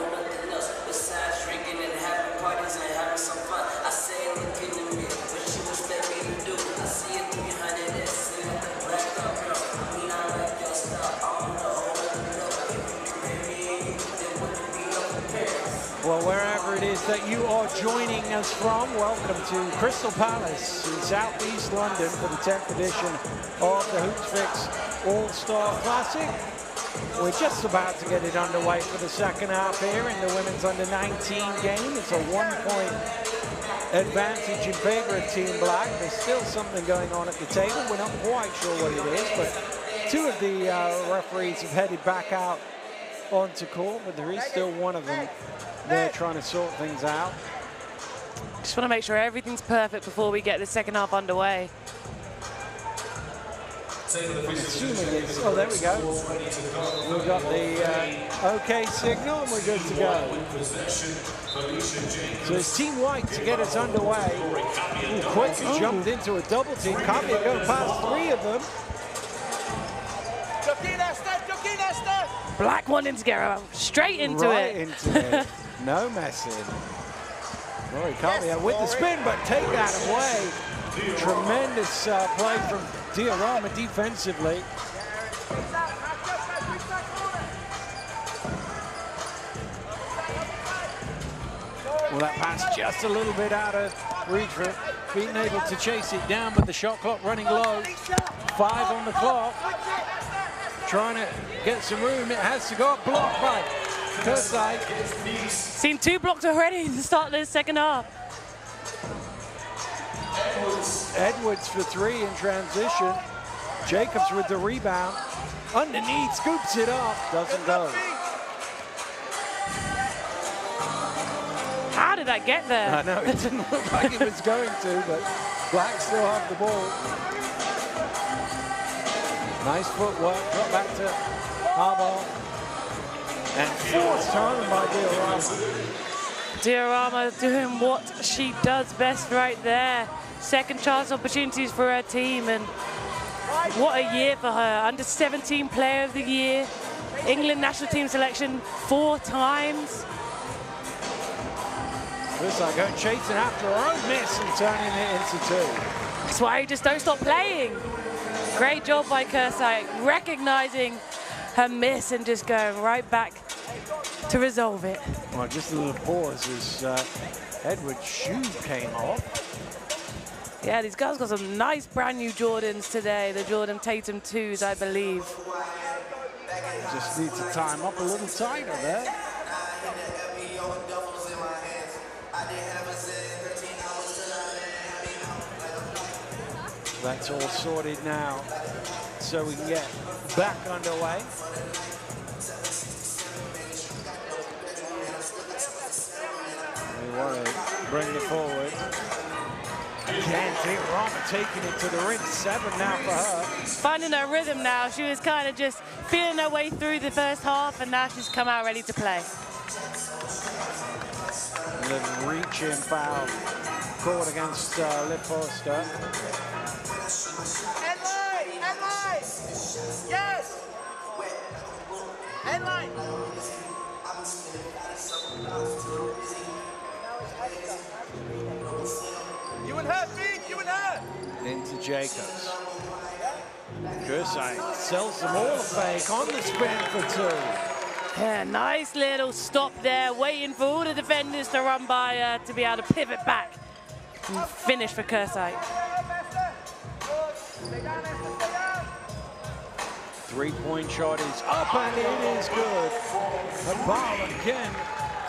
Well, wherever it is that you are joining us from, welcome to Crystal Palace in Southeast London for the 10th edition of the Hoopsfix All-Star Classic. We're just about to get it underway for the second half here in the women's Under-19 game. It's a 1-point advantage in favor of Team Black. There's still something going on at the table. We're not quite sure what it is, but two of the referees have headed back out onto court, but there is still one of them there trying to sort things out. Just want to make sure everything's perfect before we get the second half underway. I'm assuming it's, oh, there we go. We've got the OK signal and we're good to go. So it's Team White to get us underway. Quickly jumped into a double team. Can't go past three of them. Black wanting to get straight into right it. Into it. No messing. Oh, he can't be out with the spin, but take that away. Tremendous play from Diorama defensively. Well, that pass just a little bit out of reach for being able to chase it down, but the shot clock running low. 5 on the clock. Trying to get some room. It has to go up, blocked by Kursai. Seen 2 blocks already to start the second half. Edwards for 3 in transition. Jacobs with the rebound. Underneath, scoops it up, doesn't go. How did that get there? I know, it didn't look like it was going to, but Black still have the ball. Nice footwork, got back to Harbaugh. And forced home by Diorama. Diorama doing what she does best right there. Second chance opportunities for her team, and what a year for her. Under 17 Player of the Year, England national team selection 4 times. Looks like going chasing after her own miss and turning it into 2. That's why you just don't stop playing. Great job by Kursai, recognizing her miss and just going right back to resolve it. Well, just a little pause as Edwards' shoe came off. Yeah, these girls got some nice brand new Jordans today, the Jordan Tatum 2s, I believe. Just need to time up a little tighter there. That's all sorted now, so we can get back underway. We want to bring it forward. Again, Diorama taking it to the rim. 7 now for her. Finding her rhythm now. She was kind of just feeling her way through the first half, and now she's come out ready to play. A little reach-in foul called against Liv Forster. Headline! Headline! Yes! Headline! You and her, Big! You and her! Into Jacobs. Kursai sells them all a fake on the spin for 2. Yeah, nice little stop there, waiting for all the defenders to run by her to be able to pivot back and finish for Kursai. 3-point shot is up and it is good. A ball again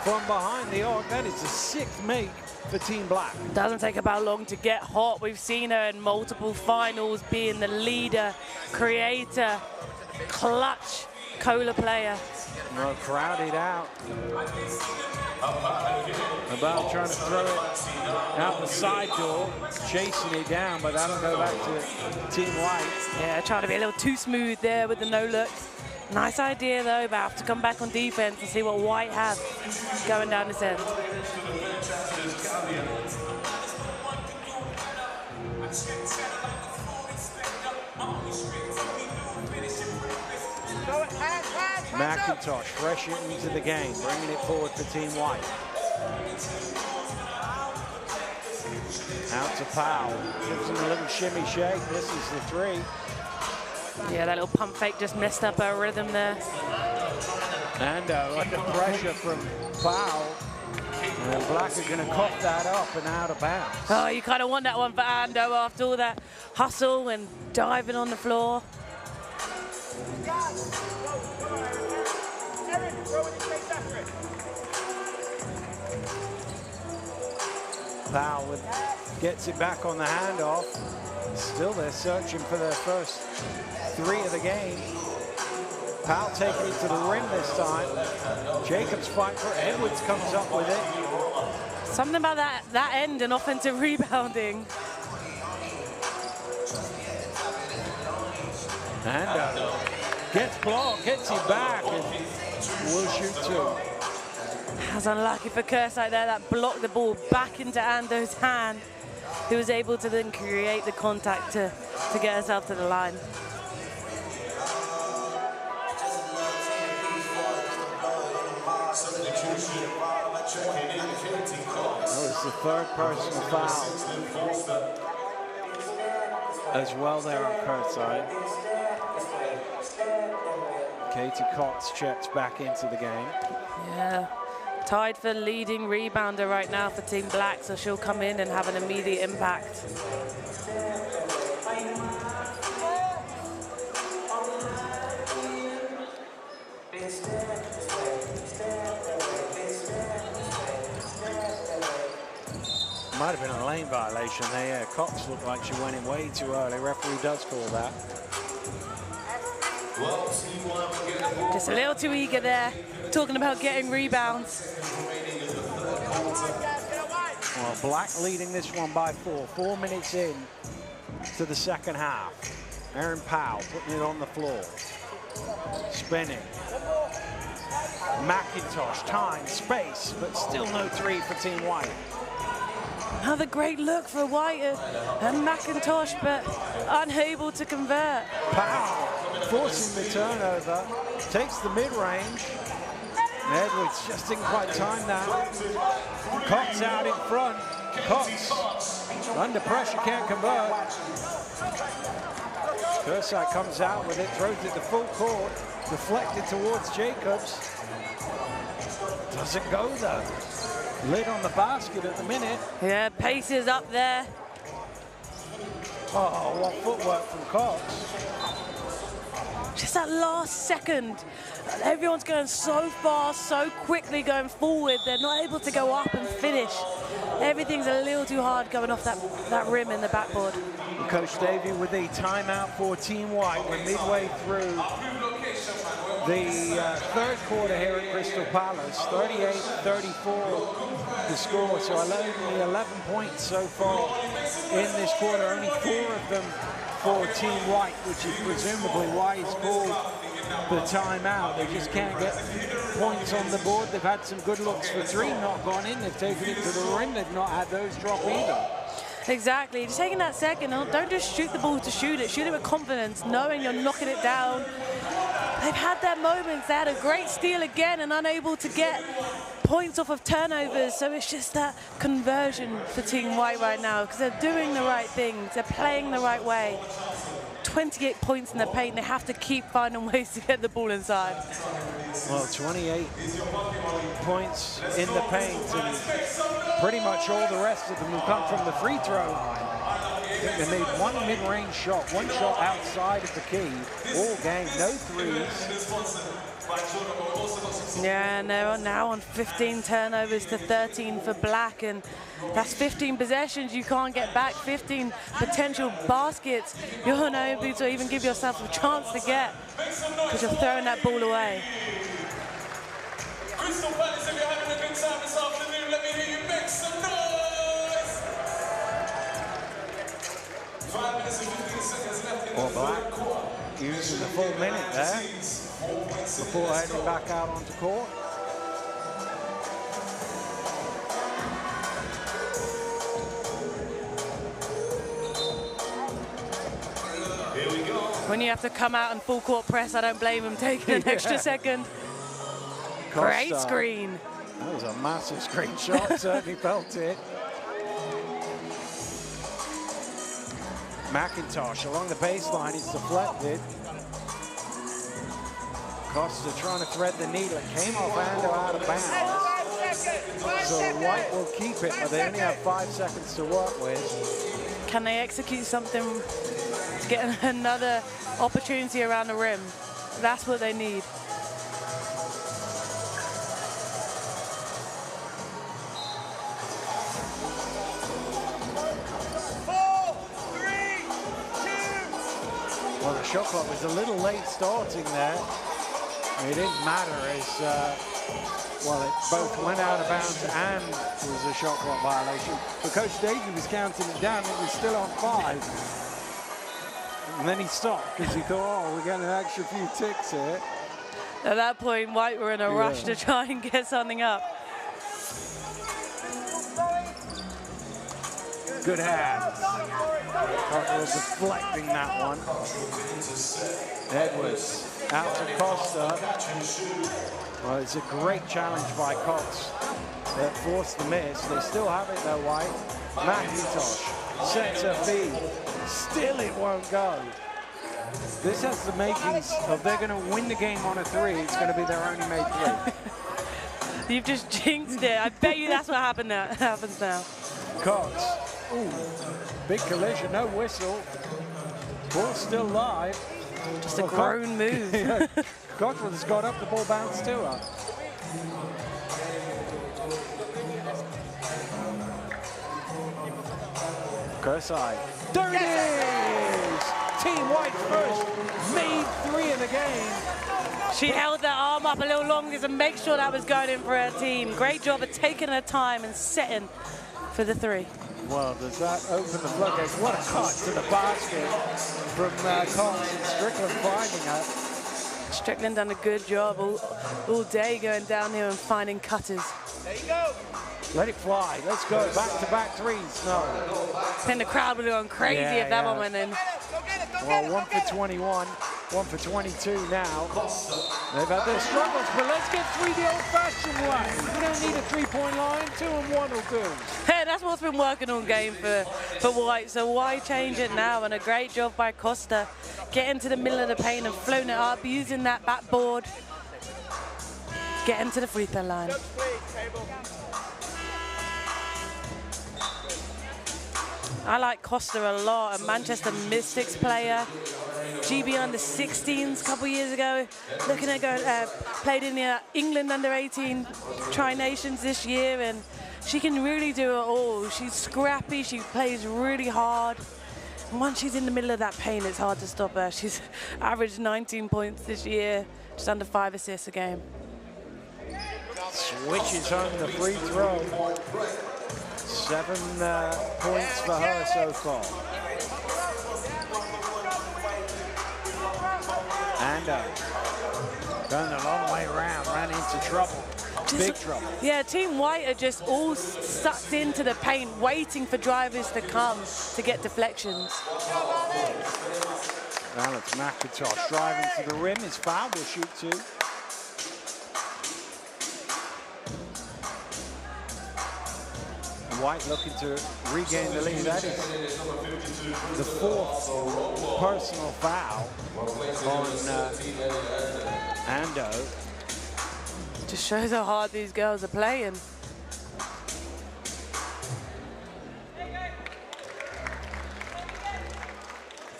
from behind the arc. That is the 6th make for Team Black. Doesn't take about long to get hot. We've seen her in multiple finals being the leader, creator, clutch cola player. Well, crowded out. About trying to throw it out the side door, chasing it down, but that'll go back to Team White. Yeah, trying to be a little too smooth there with the no look. Nice idea though, but I have to come back on defense and see what White has going down this end. McIntosh fresh into the game, bringing it forward for Team White. Out to Powell, gives him a little shimmy shake. This is the 3. Yeah, that little pump fake just messed up her rhythm there. And under pressure from Powell. And Black are going to cough that up and out of bounds. Oh, you kind of want that one for Ando after all that hustle and diving on the floor. Powell gets it back on the handoff. Still they're searching for their first 3 of the game. Powell taking it to the rim this time. Jacobs fight for it. Edwards comes up with it. Something about that end and offensive rebounding. And gets blocked, gets it back, and will shoot 2. That's unlucky for Kursite there. That blocked the ball back into Ando's hand, who was able to then create the contact to get herself to the line. That was the 3rd personal foul as well there on Kursite. Katie Cox checks back into the game. Yeah, tied for leading rebounder right now for Team Black, so she'll come in and have an immediate impact. Might have been a lane violation there. Cox looked like she went in way too early. Referee does call that. Just a little too eager there, talking about getting rebounds. Well, Black leading this one by 4. 4 minutes in to the 2nd half. Erin Powell putting it on the floor. Spinning. McIntosh, time, space, but still no 3 for Team White. Another great look for White and McIntosh, but unable to convert. Powell forcing the turnover, takes the mid-range. Edwards just didn't quite time that. Cox out in front. Cox under pressure, can't convert. Kursite comes out with it, throws it to full court, deflected towards Jacobs. Doesn't go though. Lid on the basket at the minute. Yeah, pace is up there. Oh, what footwork from Cox. Just that last second. Everyone's going so fast, so quickly going forward. They're not able to go up and finish. Everything's a little too hard coming off that rim in the backboard. Coach Davey with a timeout for Team White. We're midway through the 3rd quarter here at Crystal Palace. 38-34 the score, so only 11 points so far in this quarter. Only 4 of them for Team White, which is presumably why he's called the timeout. They just can't get points on the board. They've had some good looks for 3, not gone in. They've taken it to the rim. They've not had those drop either. Exactly. Just taking that second, don't just shoot the ball to shoot it. Shoot it with confidence, knowing you're knocking it down. They've had their moments. They had a great steal again and unable to get points off of turnovers. So it's just that conversion for Team White right now, because they're doing the right things. They're playing the right way. 28 points in the paint. They have to keep finding ways to get the ball inside. Well, 28 points in the paint, and pretty much all the rest of them will come from the free throw line. They made 1 mid-range shot, 1 shot outside of the key all game, no 3s. Yeah, and they're now on 15 turnovers to 13 for Black, and that's 15 possessions you can't get back, 15 potential baskets you're not able to even give yourself a chance to get because you're throwing that ball away. Crystal Palace, if you're having a good time this afternoon, let me hear you make some noise. 5 minutes and 15 seconds left in the third quarter. Using the full minute there before heading back out onto court. Here we go. When you have to come out and full court press, I don't blame him taking an extra second. Great screen. That was a massive screenshot, certainly felt it. McIntosh along the baseline, it's deflected. Costa trying to thread the needle. It came off Ando out of bounds. So White will keep it, but they only have 5 seconds to work with. Can they execute something to get another opportunity around the rim? That's what they need. Well, the shot clock was a little late starting there. It didn't matter as, well, it both went out of bounds and was a shot clock violation. But Coach Davey was counting it down. It was still on 5. And then he stopped because he thought, oh, we're getting an extra few ticks here. At that point, White were in a rush to try and get something up. Good hands. Cottrell deflecting that one. Edwards out to Costa. Well, it's a great challenge by Cox that forced the miss. They still have it though, White. McIntosh sets a feed. Still it won't go. This has the makings of they're going to win the game on a 3. It's going to be their only made 3. You've just jinxed it. I bet you that's what happens now. Cox. Ooh, big collision, no whistle. Ball still live. Just a grown move. Cottrell's got up, the ball bounced to her. Kersai. There it is! Team White first, made 3 in the game. She held that arm up a little longer to make sure that was going in for her team. Great job of taking her time and setting for the 3. Well, does that open the floodgates? What a cut to the basket from Cox and Strickland finding her. Strickland done a good job all day going down here and finding cutters. There you go. Let it fly. Let's go. Back-to-back 3s. No. I think the crowd would have gone crazy if that one went in. Well, 1 for 21, 1 for 22 now. They've had their struggles, but let's get 3 the old-fashioned way. We don't need a 3-point line. 2 and 1 will do. Hey, that's what's been working all game for White, so why change it now? And a great job by Costa, getting to the middle of the paint and floating it up, using that backboard, getting to the free throw line. I like Costa a lot, a Manchester Mystics player. GB under-16s a couple years ago. Looking at going, played in the England under-18 Tri-Nations this year, and she can really do it all. She's scrappy, she plays really hard. And once she's in the middle of that paint, it's hard to stop her. She's averaged 19 points this year, just under 5 assists a game. Switches home the free throw. 7 points for her so far. And going a long way around, ran into trouble. Big trouble. Yeah, Team White are just all sucked into the paint, waiting for drivers to come to get deflections. Alex McIntosh driving to the rim. His foul will shoot 2. White looking to regain the lead. That is the 4th personal foul on Ando. Just shows how hard these girls are playing.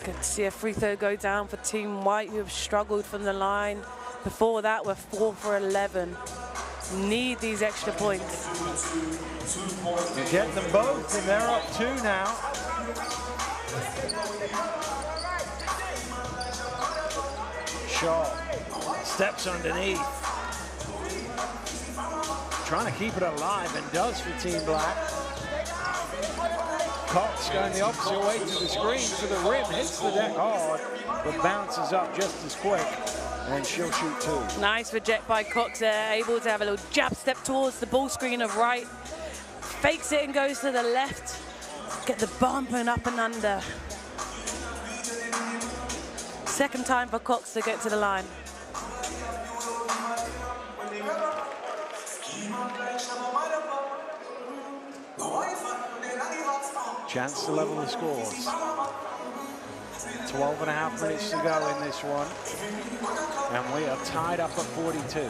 Good to see a free throw go down for Team White, who have struggled from the line. Before that, we're 4 for 11. Need these extra points. You get them both, and they're up 2 now. Shaw steps underneath. Trying to keep it alive, and does for Team Black. Cox going the opposite way to the screen for the rim, hits the deck hard, but bounces up just as quick, and she'll shoot 2. Nice reject by Cox there, able to have a little jab step towards the ball screen of right. Fakes it and goes to the left. Get the bump and up and under. Second time for Cox to get to the line. Chance to level the scores. 12.5 minutes to go in this one. And we are tied up at 42.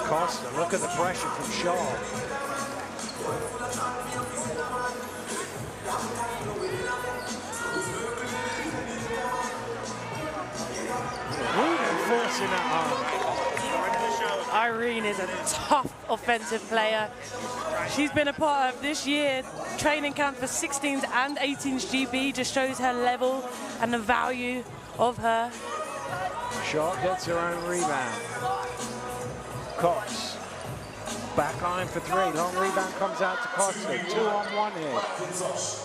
Costa, look at the pressure from Shaw. Forcing that arm. Irene is a tough offensive player. She's been a part of this year training camp for 16s and 18s GB. Just shows her level and the value of her. Shaw gets her own rebound. Cox back iron for 3. Long rebound comes out to Costa. 2-on-1 here.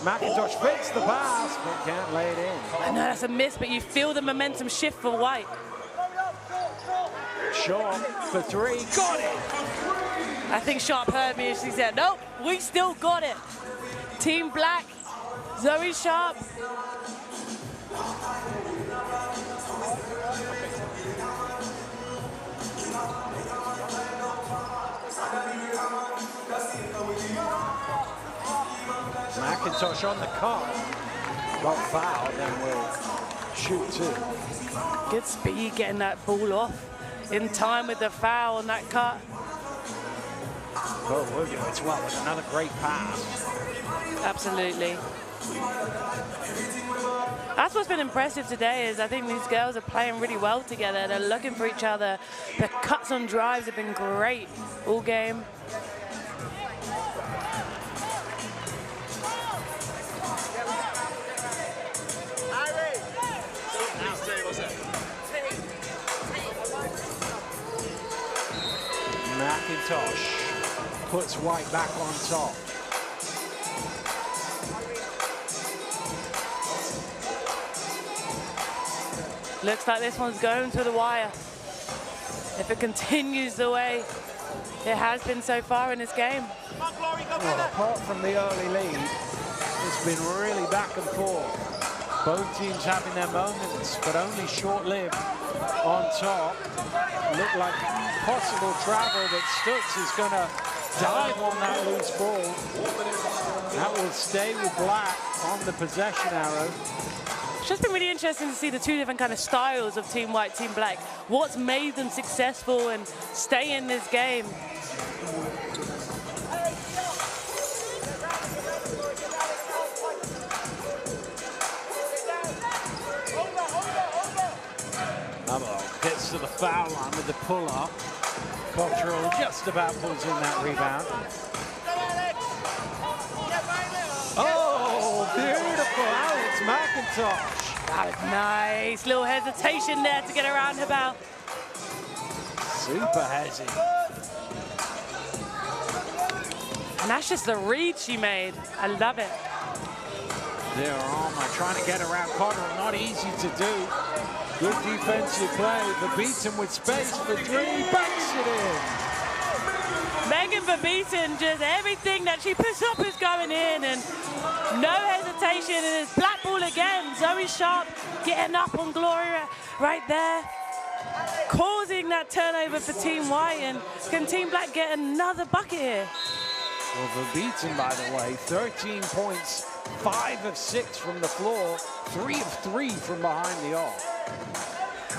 McIntosh fits the pass, but can't lay it in. I know that's a miss, but you feel the momentum shift for White. Shaw for 3, got it! I think Sharp heard me and she said, nope, we still got it. Team Black, Zoe Sharp. McIntosh on the cut. Got fouled and will shoot 2. Good speed getting that ball off in time with the foul on that cut. Oh, look at it well with another great pass. Absolutely. That's what's been impressive today is I think these girls are playing really well together. They're looking for each other. The cuts on drives have been great all game. McIntosh puts White back on top. Looks like this one's going to the wire. If it continues the way it has been so far in this game. Well, apart from the early lead, it's been really back and forth. Both teams having their moments, but only short-lived on top. Looked like possible travel, but Stutz is going to dive on that loose ball. That will stay with Black on the possession arrow. It's just been really interesting to see the 2 different kind of styles of Team White, Team Black. What's made them successful and stay in this game? Gets to the foul line with the pull-up. Cottrell just about pulls in that rebound. Oh, beautiful, Alex McIntosh. That was nice. Little hesitation there to get around her bow. Super hezzy. And that's just the read she made. I love it. Their armor trying to get around Cottrell, not easy to do. Good defensive play. Verbeeten with space for 3, banks it in. Megan Verbeeten, just everything that she puts up is going in, and no hesitation. And it's black ball again. Zoe Sharp getting up on Gloria right there, causing that turnover for Team White. And can Team Black get another bucket here? Well, Verbeeten, by the way, 13 points, 5 of 6 from the floor, 3 of 3 from behind the arc.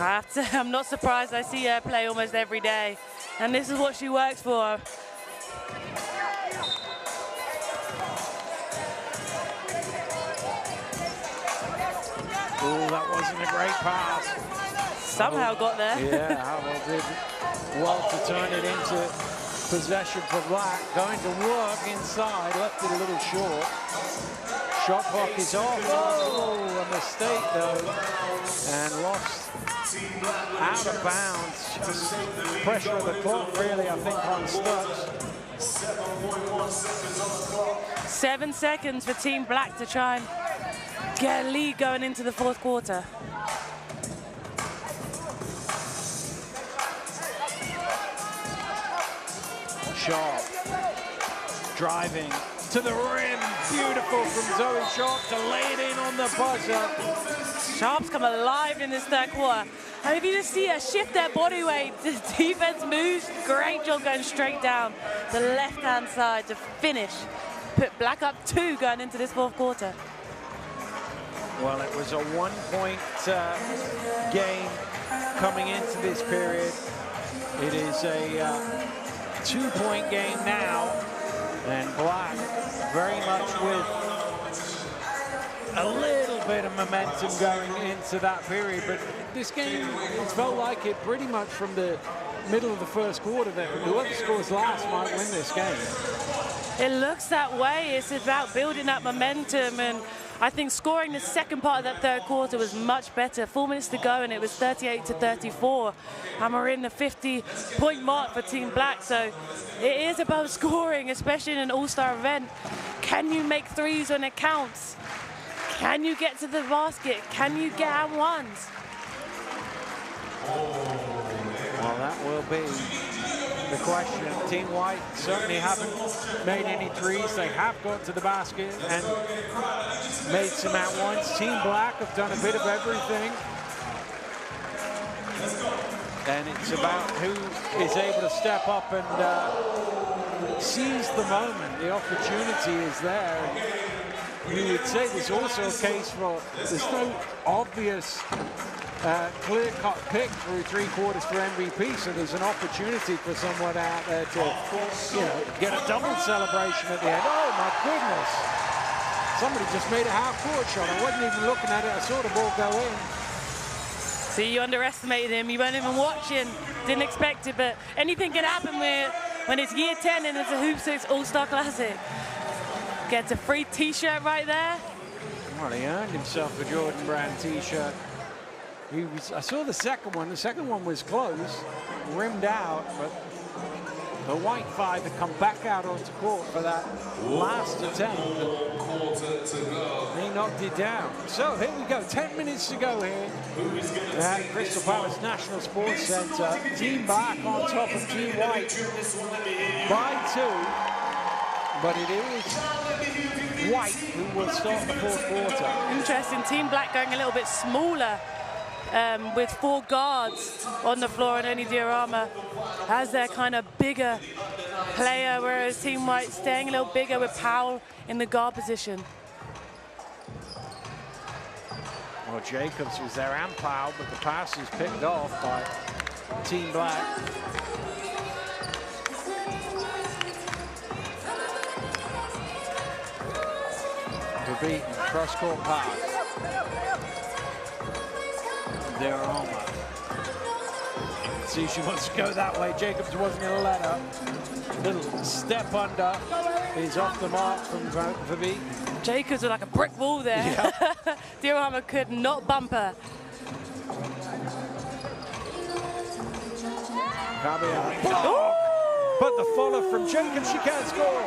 I'm not surprised. I see her play almost every day, and this is what she works for. wasn't a great pass. Somehow got there. Yeah, Howell did well to turn it into possession for Black. Going to work inside, left it a little short. Shot clock is off. Oh, a mistake though. And lost out of bounds. Just pressure of the clock really, I think, on Stutz. 7.1 seconds on the clock. 7 seconds for Team Black to try and get a lead going into the fourth quarter. Sharp driving to the rim. Beautiful from Zoe Sharp to lay it in on the buzzer. Sharp's come alive in this third quarter. And if you just see her shift their body weight, the defense moves. Great job going straight down the left-hand side to finish. Put Black up 2 going into this fourth quarter. Well, it was a 1-point game coming into this period. It is a 2-point game now, and Black very much with a little bit of momentum going into that period. But this game, it felt like it pretty much from the middle of the first quarter that whoever scores last might win this game. It looks that way. It's about building that momentum, and I think scoring the second part of that third quarter was much better. 4 minutes to go, and it was 38-34. And we're in the 50-point mark for Team Black, so it is about scoring, especially in an all-star event. Can you make threes when it counts? Can you get to the basket? Can you get out ones? Well, that will be the question. Team White certainly haven't made any threes. They have got to the basket and made some at once. Team Black have done a bit of everything. And it's about who is able to step up and seize the moment. The opportunity is there. And you would say there's also a case for, there's no obvious clear-cut pick through 3 quarters for MVP, so there's an opportunity for someone out there to, you know, get a double celebration at the end. Oh my goodness! Somebody just made a half-court shot. I wasn't even looking at it. I saw the ball go in. See, you underestimated him. You weren't even watching. Didn't expect it, but anything can happen when it's year 10 and it's a Hoopsfix All-Star Classic. Gets a free T-shirt right there. Well, he earned himself a Jordan Brand T-shirt. I saw the second one. The second one was close, rimmed out, but the White Five had come back out onto court for that last attempt. He knocked it down. So here we go. 10 minutes to go here at Crystal Palace National Sports Centre. Team Black on top of Team White by 2. But it is White who will start the fourth quarter. Interesting. Team Black going a little bit smaller with 4 guards on the floor and only Diorama as their kind of bigger player, whereas Team White staying a little bigger with Powell in the guard position. Well, Jacobs was there and Powell, but the pass is picked off by Team Black. To beat cross-court pass. Diorama. See, she wants to go that way. Jacobs wasn't going to let her. Little step under is off the mark from Verbeek. Jacobs was like a brick wall there. Yeah. Diorama could not bump her. But the follow from Jacobs, she can't score.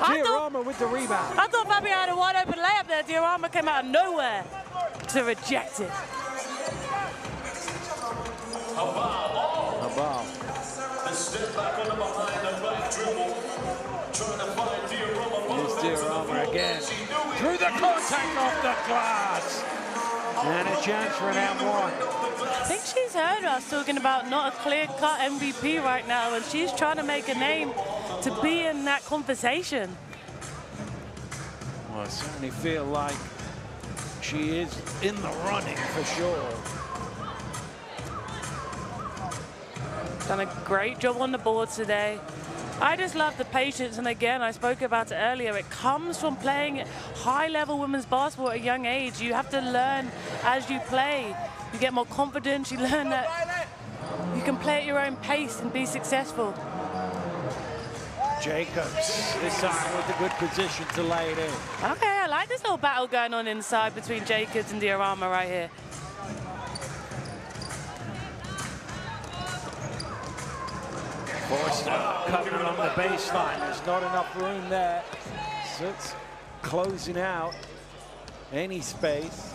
Diorama with the rebound. I thought Fabian had a wide open layup there. Diorama came out of nowhere to reject it. Habal. Step back on the behind the back dribble. Trying to find Diorama. Here's Diorama again. Through the contact off the glass. And a chance for an M1. I think she's heard us talking about not a clear-cut MVP right now, and she's trying to make a name to be in that conversation. Well, I certainly feel like she is in the running for sure. Done a great job on the boards today. I just love the patience, and again, I spoke about it earlier. It comes from playing high-level women's basketball at a young age. You have to learn as you play. You get more confidence. You learn that you can play at your own pace and be successful. Jacobs this time with a good position to lay it in. Okay, I like this little battle going on inside between Jacobs and Diorama right here. Forster coming along the baseline. There's not enough room there. So it's closing out any space.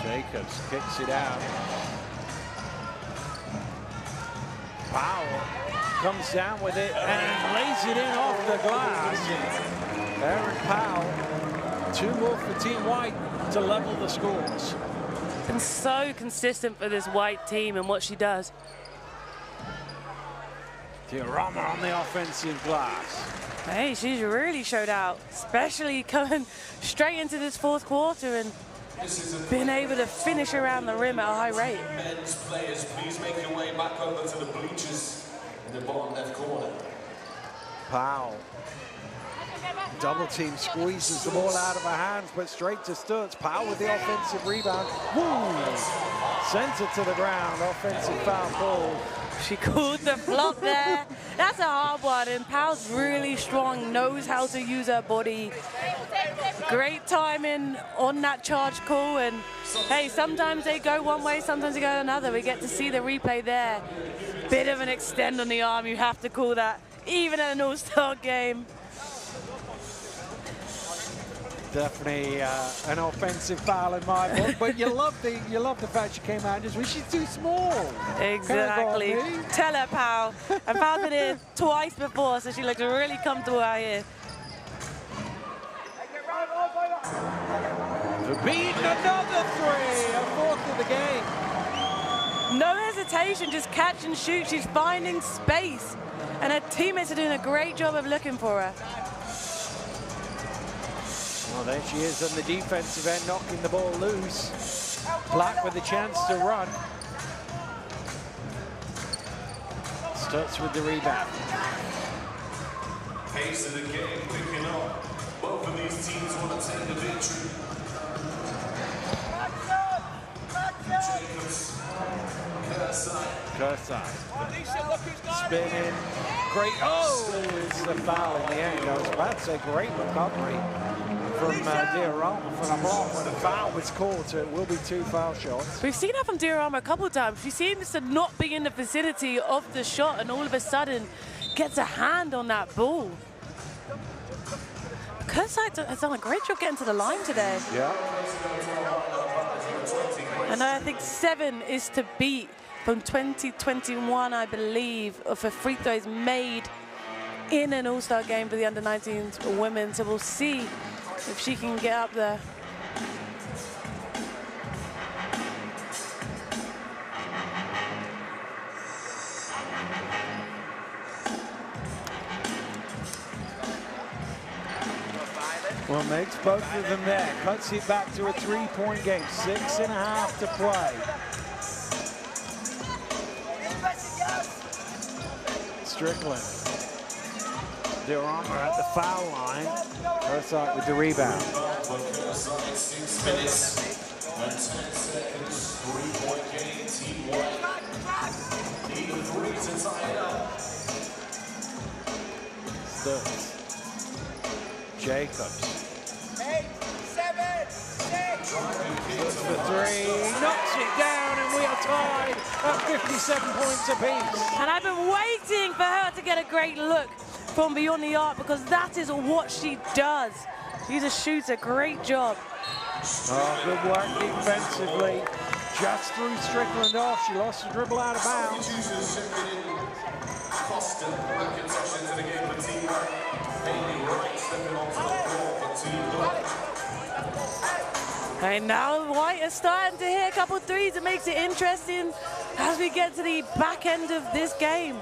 Jacobs kicks it out. Powell comes down with it and lays it in off the glass. Aaron Powell, 2 more for Team White to level the scores. Been so consistent for this White team and what she does. Diorama on the offensive glass. Hey, she's really showed out, especially coming straight into this 4th quarter and being able to finish around the rim at a high rate. Men's players, please make your way back over to the bleachers in the bottom left corner. Powell. Double team squeezes the ball out of her hands, but straight to Sturts. Powell with the offensive rebound. Woo! Sends it to the ground. Offensive foul ball. She called the flop there. That's a hard one, and Powell's really strong, knows how to use her body. Great timing on that charge call, and hey, sometimes they go one way, sometimes they go another. We get to see the replay there. Bit of an extend on the arm, you have to call that, even at an all-star game. Definitely an offensive foul in my book, but you love the fact she came out and just wish she's too small. Exactly. Tell her, Powell. And Powell's been here twice before, so she looks really comfortable out here. Beating another 3, a 4th of the game. No hesitation, just catch and shoot. She's finding space, and her teammates are doing a great job of looking for her. Well, there she is on the defensive end, knocking the ball loose. Black with a chance to run. Starts with the rebound. Pace of the game picking up. Both of these teams want to take the victory. Jacobs, Kerside. Spinning. Great. Oh, it's the foul in the end. I was about to say great recovery from Diorama from a block when the foul was called, so it will be 2 foul shots. We've seen her from Diorama a couple of times. She seems to not be in the vicinity of the shot, and all of a sudden gets a hand on that ball. Kerside has done a great job getting to the line today. Yeah. And I think 7 is to beat from 2021, I believe, of her free throws made in an all-star game for the Under-19 women. So we'll see if she can get up there. Well, makes both of them there. Cuts it back to a 3-point game. 6.5 to play. Strickland. Diorama at the foul line. Kerside with the rebound. 6 minutes and 10 seconds. 3-point game. Team White. Need a 3 to tie it up. Sturts. Jacobs. 8, 7, 6. Looks for 3. Knocks it down, and we are tied at 57 points apiece. And I've been waiting for her to get a great look from beyond the arc, because that is what she does. She's a shooter. Great job. Oh, good work defensively. Just threw Strickland off. She lost the dribble out of bounds. Costa, McIntosh into the game for Team Haley Wright stepping onto the floor for Team Black. And now White is starting to hit a couple threes. It makes it interesting as we get to the back end of this game.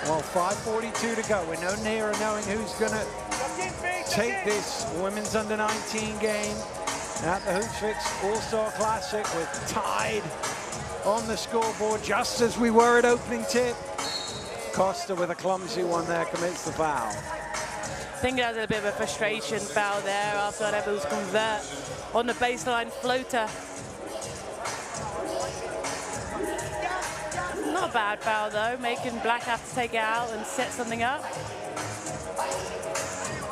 Well, 5:42 to go. We're no nearer knowing who's going to take this women's under-19 game at the Hoopsfix All-Star Classic. We're tied on the scoreboard just as we were at opening tip. Costa with a clumsy one there commits the foul. I think it has a bit of a frustration foul there after that able to convert on the baseline floater. Not a bad foul though, making Black have to take it out and set something up.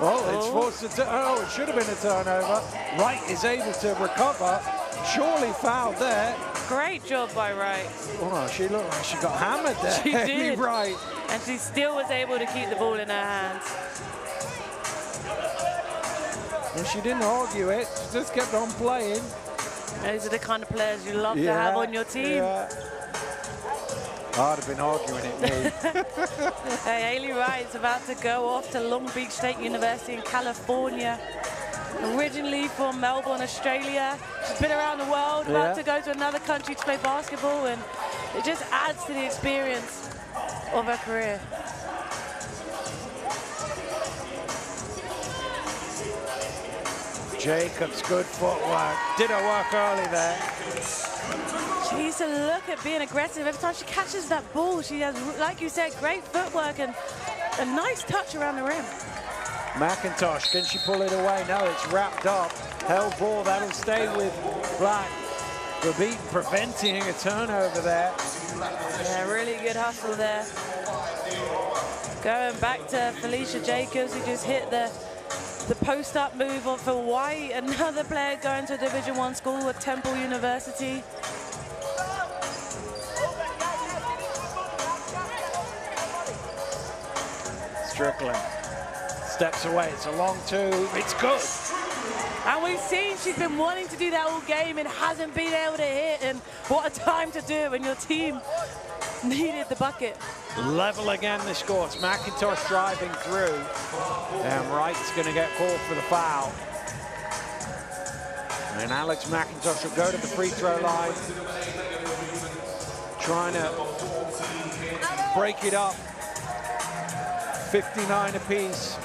Well, it's forced to it should have been a turnover. Wright is able to recover. Surely fouled there. Great job by Wright. Oh, she looked like she got hammered there. She did. Right. And she still was able to keep the ball in her hands. And she didn't argue it. She just kept on playing. Those are the kind of players you love to have on your team. Yeah. I'd have been arguing it, me. Hey, Hayley Wright's about to go off to Long Beach State University in California. Originally from Melbourne, Australia. She's been around the world, about to go to another country to play basketball, and it just adds to the experience of her career. Jacobs, good footwork. Did her work early there. She needs to look at being aggressive. Every time she catches that ball, she has, like you said, great footwork and a nice touch around the rim. McIntosh, can she pull it away? No, it's wrapped up. Held ball, that'll stay with Black. Beat preventing a turnover there. Yeah, really good hustle there. Going back to Felicia Jacobs, who just hit the post-up move on for White. Another player going to a Division I school at Temple University. Strickland steps away. It's a long two. It's good. And we've seen she's been wanting to do that all game and hasn't been able to hit. And what a time to do it when your team needed the bucket. Level again the score. It's McIntosh driving through. And Wright's going to get called for the foul. And Alex McIntosh will go to the free throw line. Trying to break it up. 59 apiece.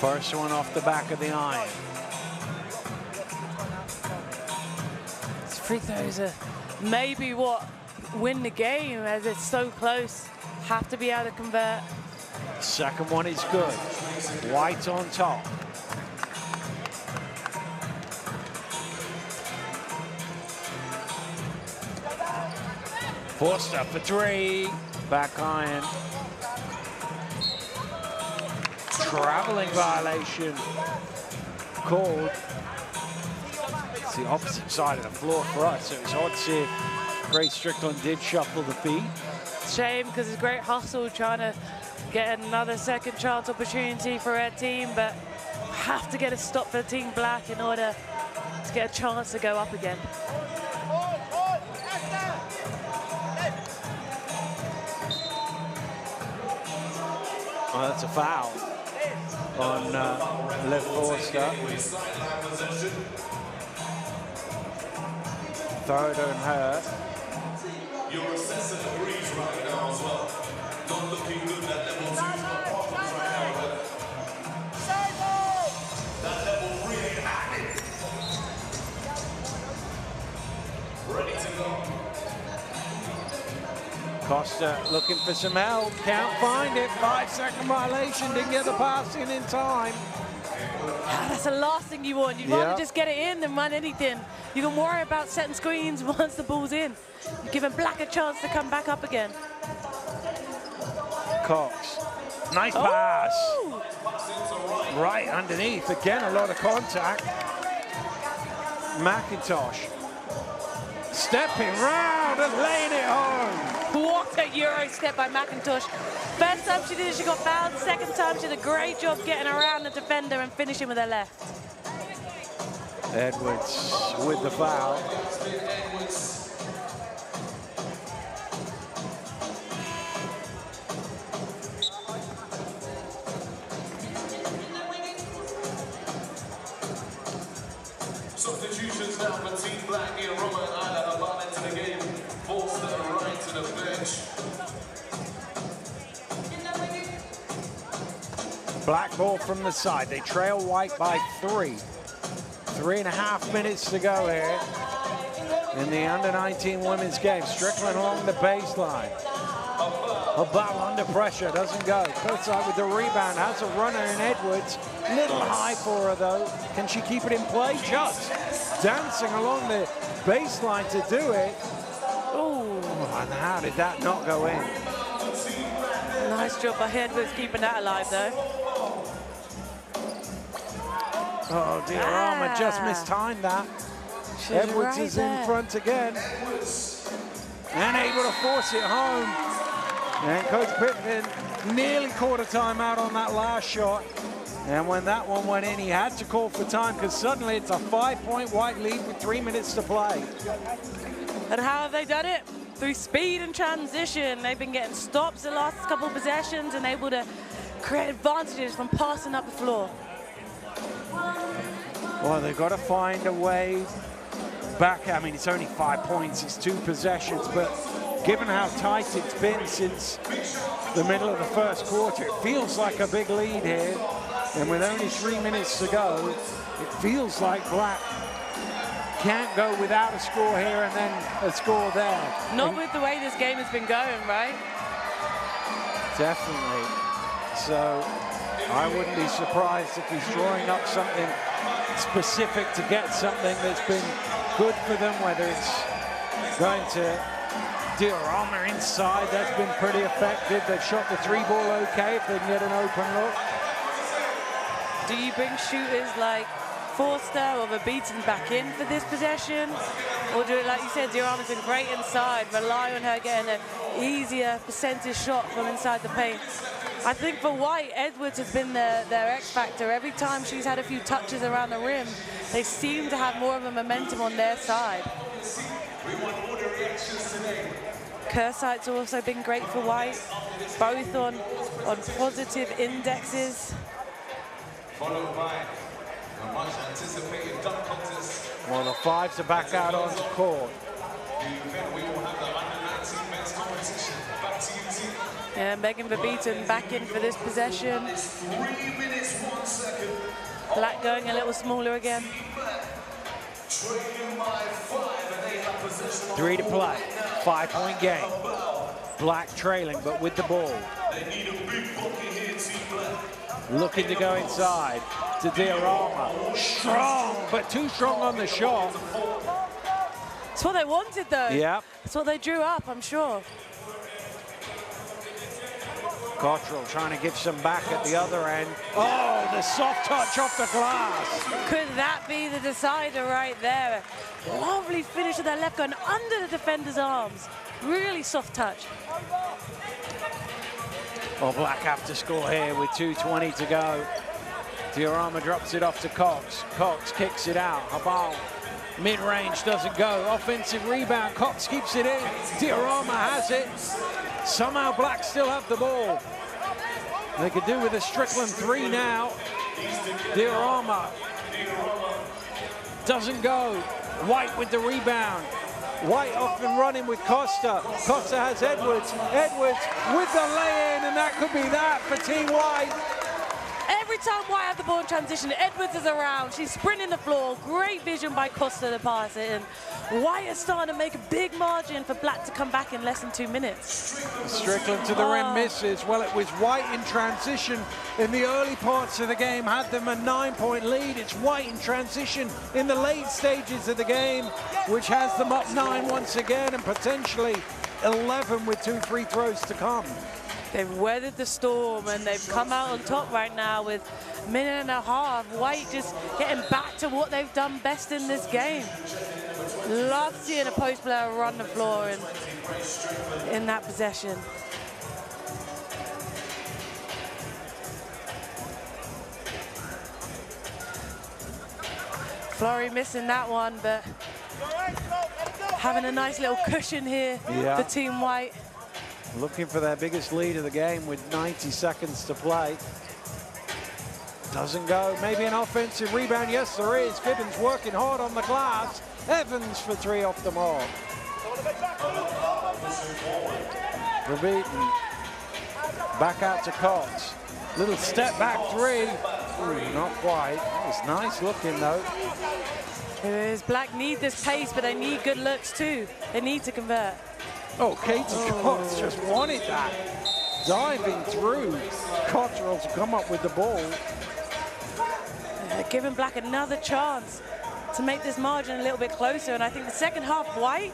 First one off the back of the iron. These free throws are maybe what win the game, as it's so close. Have to be able to convert. Second one is good. White on top. Forster for three. Back iron. Traveling violation called. It's the opposite side of the floor for us, so it's odd to see if Grace Strickland did shuffle the feet. Shame, because it's great hustle trying to get another second chance opportunity for her team, but have to get a stop for Team Black in order to get a chance to go up again. Well, that's a foul on Liv Forster. Third on her. Your assessor agrees right now as well. Not looking good at level 2 right now. That level 3 ain't happening. Ready to go. Costa looking for some help, can't find it. 5-second violation, didn't get the pass in time. That's the last thing you want. You'd rather just get it in than run anything. You can worry about setting screens once the ball's in. You're giving Black a chance to come back up again. Cox, nice pass. Right underneath, again a lot of contact. McIntosh, stepping round and laying it home. What a Euro step by McIntosh. First time she did it, she got fouled. Second time, she did a great job getting around the defender and finishing with her left. Edwards with the foul. Substitutions now for Team Black. back in. Robert Ida, the ball into the game. Forced it right to the bench. Black ball from the side. They trail white by 3. 3.5 minutes to go here in the under-19 women's game. Strickland along the baseline. Habal under pressure, doesn't go. Kurtzite with the rebound, has a runner in Edwards. Little high for her though. Can she keep it in play? Just dancing along the baseline to do it. Oh, and how did that not go in? Nice job by Edwards keeping that alive though. Oh, Diorama just mistimed that. Edwards is in front again. And able to force it home. And Coach Pittman nearly caught a timeout on that last shot. And when that one went in, he had to call for time because suddenly it's a 5-point white lead with 3 minutes to play. And how have they done it? Through speed and transition. They've been getting stops the last couple of possessions and able to create advantages from passing up the floor. Well, they've got to find a way back. I mean, it's only 5 points, it's 2 possessions, but given how tight it's been since the middle of the first quarter, it feels like a big lead here. And with only 3 minutes to go, it feels like Black can't go without a score here and then a score there. Not with the way this game has been going, right? Definitely. So I wouldn't be surprised if he's drawing up something specific to get something that's been good for them, whether it's going to Diorama inside. That's been pretty effective. They've shot the 3 ball okay if they can get an open look. Do you bring shooters like Forster or the Beaton back in for this possession? Or do it like you said, Diorama's been great inside, rely on her getting an easier percentage shot from inside the paint? I think for White, Edwards has been their X factor. Every time she's had a few touches around the rim, they seem to have more of a momentum on their side. Kurtzite's also been great for White, both on positive indexes. Followed by a much anticipated dunk contest. Well, the 5s are back out on the court. We will have the under-19 men's competition. Back to you, team. Yeah, Megan Beaton back in for this possession. 3 minutes, 1 second. Black going a little smaller again. Trailing by 5, and they have possession. 3 to play. 5-point game. Black trailing, but with the ball. They need a big bucket here, Team Black. Looking to go inside to Diorama. Strong, but too strong on the shot. It's what they wanted, though. Yep. It's what they drew up, I'm sure. Cottrell trying to give some back at the other end. Oh, the soft touch off the glass. Could that be the decider right there? Lovely finish with that left going under the defender's arms. Really soft touch. Well, Black have to score here with 2:20 to go. Diorama drops it off to Cox. Cox kicks it out. Habal, mid-range, doesn't go. Offensive rebound. Cox keeps it in. Diorama has it. Somehow Black still have the ball. They could do with a Strickland 3 now. Diorama doesn't go. White with the rebound. White off and running with Costa. Costa has Edwards. Edwards with the lay-in, and that could be that for Team White. Every time White had the ball in transition, Edwards is around. She's sprinting the floor. Great vision by Costa to pass it. And White is starting to make a big margin for Black to come back in less than 2 minutes. Strickland to the rim misses. Well, it was White in transition in the early parts of the game, had them a 9-point lead. It's White in transition in the late stages of the game, which has them up 9 once again and potentially 11 with 2 free throws to come. They've weathered the storm and they've come out on top right now with a minute and a half. White just getting back to what they've done best in this game. Love seeing a post player run the floor in that possession. Florey missing that one, but having a nice little cushion here for Team White. Looking for their biggest lead of the game with 90 seconds to play. Doesn't go. Maybe an offensive rebound. Yes, there is. Gibbons working hard on the glass. Evans for 3 off the mark. Verbeeten back out to Cox. Little step back 3. Ooh, not quite. That was nice looking though. Black need this pace, but they need good looks too. They need to convert. Oh, Katie Cox just wanted that. Diving through Cottrell to come up with the ball. Giving Black another chance to make this margin a little bit closer. And I think the second half, White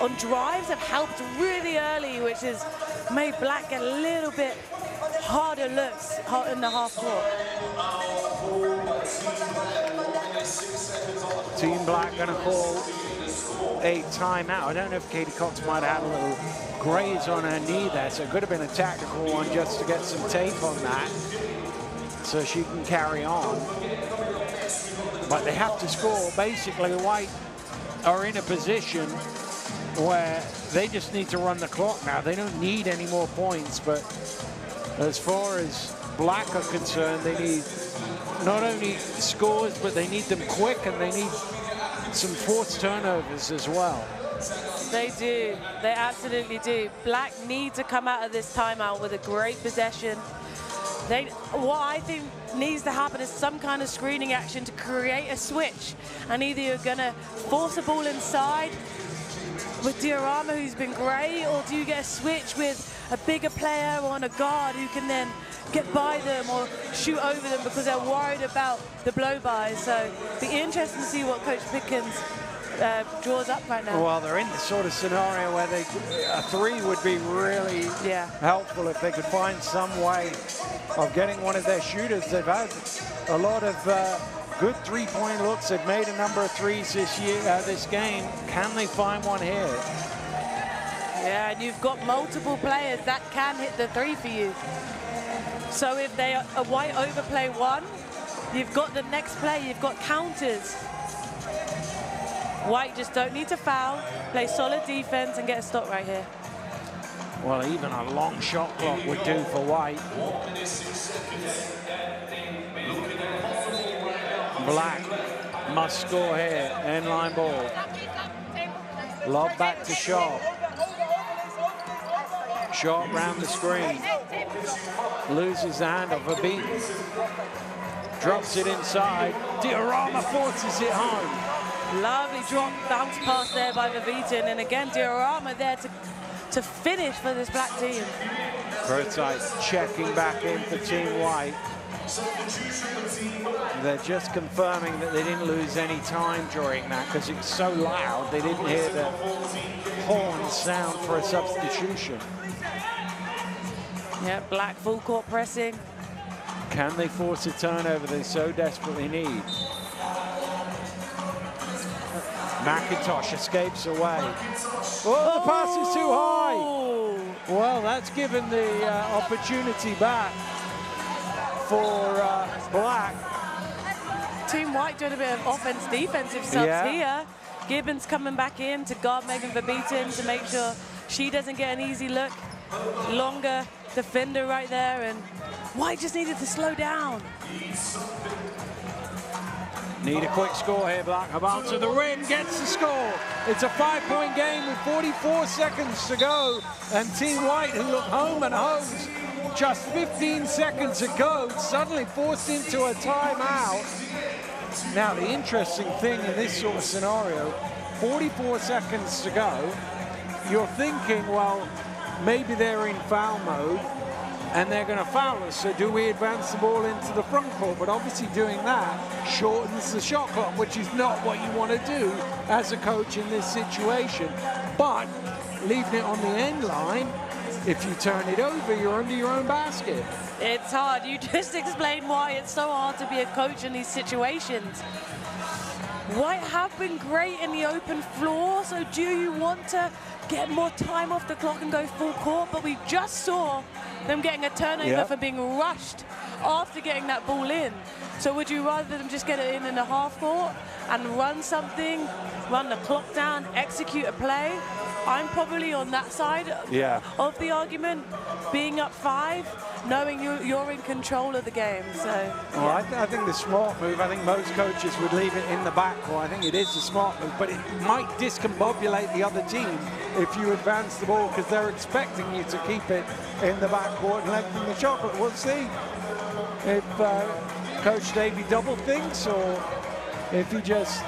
on drives have helped really early, which has made Black get a little bit harder looks in the half court. Team Black gonna call a timeout. I don't know if Katie Cox might have had a little graze on her knee there, so it could have been a tactical one just to get some tape on that so she can carry on. But they have to score. Basically, White are in a position where they just need to run the clock now. They don't need any more points, but as far as Black are concerned, they need not only scores, but they need them quick, and they need some forced turnovers as well. They do. They absolutely do. Black need to come out of this timeout with a great possession. What I think needs to happen is some kind of screening action to create a switch. And either you're going to force a ball inside with Diorama, who's been great, or do you get a switch with a bigger player on a guard who can then get by them or shoot over them because they're worried about the blow-by. So it'll be interesting to see what Coach Pickens draws up right now. Well, they're in the sort of scenario where a 3 would be really helpful if they could find some way of getting one of their shooters. They've had a lot of good 3-point looks. They've made a number of 3s this year, this game. Can they find one here? Yeah, and you've got multiple players that can hit the 3 for you. So if they White overplay one, you've got the next play, you've got counters. White just don't need to foul, play solid defense and get a stop right here. Well, even a long shot clock would do for White. Black must score here, end-line ball. Lob back to Sharp. Sharp round the screen. Loses the handle. Verbeeten drops it inside. Diorama forces it home. Lovely drop, bounce pass there by Verbeeten. And again, Diorama there to finish for this Black team. Prototype checking back in for Team White. They're just confirming that they didn't lose any time during that because it's so loud they didn't hear the horn sound for a substitution. Yeah, Black full court pressing. Can they force a turnover they so desperately need? McIntosh escapes away. Oh, the pass is too high. Well, that's given the opportunity back for Black. Team White doing a bit of offense-defensive subs here. Gibbons coming back in to guard Megan Verbeeten to make sure she doesn't get an easy look. Longer defender right there, and White just needed to slow down. Need a quick score here, Black. About to the rim, gets the score. It's a 5-point game with 44 seconds to go. And Team White, who look home and hosed just 15 seconds ago, suddenly forced into a timeout. Now, the interesting thing in this sort of scenario, 44 seconds to go, you're thinking, well, maybe they're in foul mode and they're going to foul us, so do we advance the ball into the front court? But obviously doing that shortens the shot clock, which is not what you want to do as a coach in this situation. But leaving it on the end line, if you turn it over, you're under your own basket. It's hard. You just explained why it's so hard to be a coach in these situations. White have been great in the open floor, so do you want to get more time off the clock and go full court? But we just saw them getting a turnover for being rushed after getting that ball in. So would you rather them just get it in the half court and run something, run the clock down, execute a play? I'm probably on that side of the argument, being up 5, knowing you're in control of the game. So, well, I think the smart move, I think most coaches would leave it in the backcourt. I think it is the smart move, but it might discombobulate the other team if you advance the ball, because they're expecting you to keep it in the backcourt and lengthen the shot. But we'll see if Coach Davey double thinks, or if he just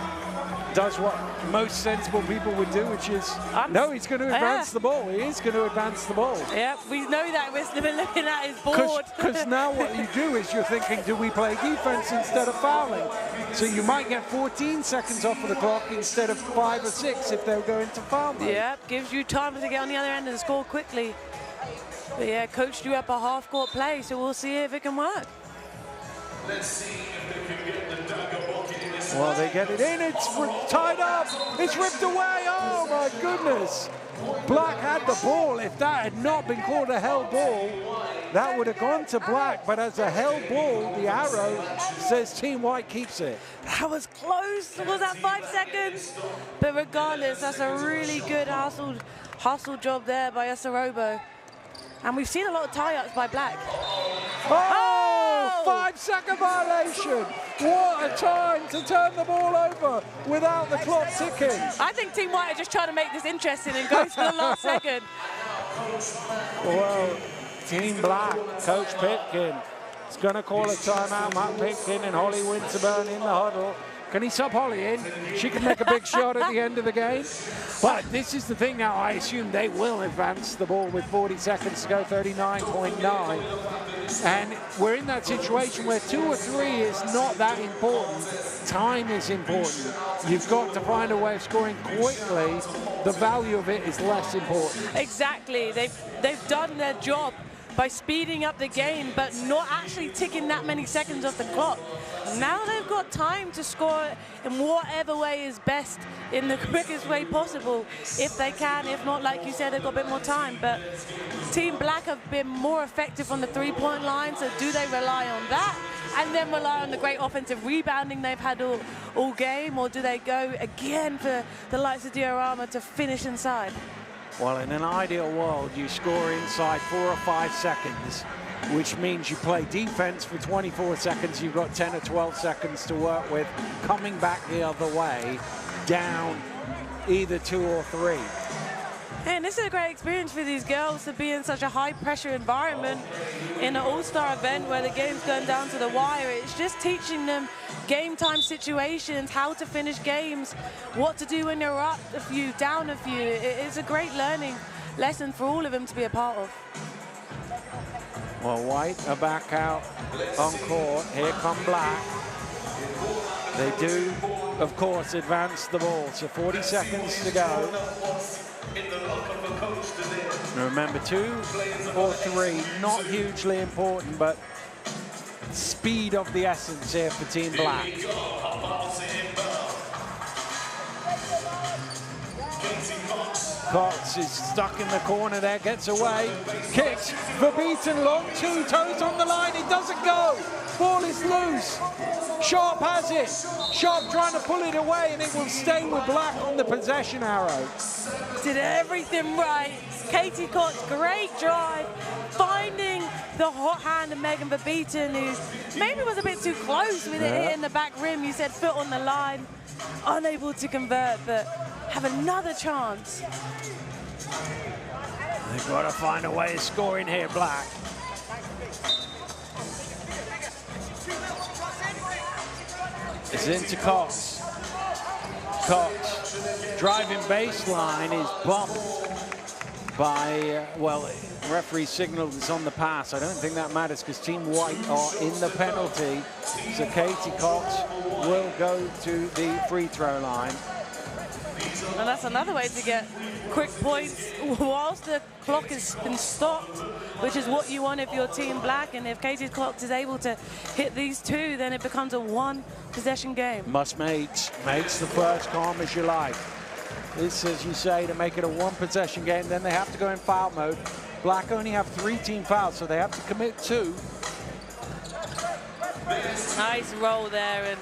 does what most sensible people would do, which is, no, he's going to advance the ball. He is going to advance the ball. Yeah, we know that. We're looking at his board. Because now what you do is you're thinking, do we play defense instead of fouling? So you might get 14 seconds off of the clock instead of 5 or 6 if they're going to foul mode. Yeah, gives you time to get on the other end and score quickly. But yeah, coach drew up a half-court play, so we'll see if it can work. Let's see if they can get the dagger bucket in this. Well, they get it in. It's tied up. It's ripped away. Oh, my goodness. Black had the ball. If that had not been called a held ball, that would have gone to Black. But as a held ball, the arrow says Team White keeps it. That was close. Was that 5 seconds? But regardless, that's a really good hustle job there by Esarobo. And we've seen a lot of tie-ups by Black. Oh, 5-second violation. What a time to turn the ball over without the clock ticking. I think Team White are just trying to make this interesting and go for the last second. Well, Team Black, Coach Pitkin is going to call a timeout. Matt Pitkin and Holly Winterburn in the huddle. Can he sub Holly in? She can make a big shot at the end of the game. But this is the thing now. I assume they will advance the ball with 40 seconds to go, 39.9. And we're in that situation where 2 or 3 is not that important. Time is important. You've got to find a way of scoring quickly. The value of it is less important. Exactly. They've done their job by speeding up the game, but not actually ticking that many seconds off the clock. Now they've got time to score in whatever way is best, in the quickest way possible, if they can. If not, like you said, they've got a bit more time. But Team Black have been more effective on the three-point line, so do they rely on that and then rely on the great offensive rebounding they've had all game, or do they go again for the likes of Diorama to finish inside? Well, in an ideal world, you score inside 4 or 5 seconds, which means you play defense for 24 seconds. You've got 10 or 12 seconds to work with, coming back the other way, down either 2 or 3. And this is a great experience for these girls to be in such a high-pressure environment in an all-star event where the game's going down to the wire. It's just teaching them game-time situations, how to finish games, what to do when you're up a few, down a few. It's a great learning lesson for all of them to be a part of. Well, White are back out on court. Here come Black. They do, of course, advance the ball. So 40 seconds to go. And remember, 2 or 3, not hugely important, but speed of the essence here for Team Black. Cox is stuck in the corner there, gets away, kicks, Verbeeten long, 2 toes on the line, it doesn't go, ball is loose, Sharp has it, Sharp trying to pull it away and it will stay with Black on the possession arrow. Did everything right. Katie Cox, great drive, finding the hot hand of Megan Verbeeten, who maybe was a bit too close with it hitting the back rim. You said foot on the line, unable to convert, but have another chance. They've got to find a way of scoring here, Black. It's into Cox. Cox, driving baseline, is bumped by, well, referee signaled it's on the pass. I don't think that matters because Team White are in the penalty. So Katie Cox will go to the free throw line. And that's another way to get quick points whilst the clock has been stopped, which is what you want if you're Team Black. And if Katie Cox is able to hit these 2, then it becomes a 1-possession game. Must makes the first calm as you like. This, as you say, to make it a 1-possession game, then they have to go in foul mode. Black only have 3 team fouls, so they have to commit 2. Nice roll there, and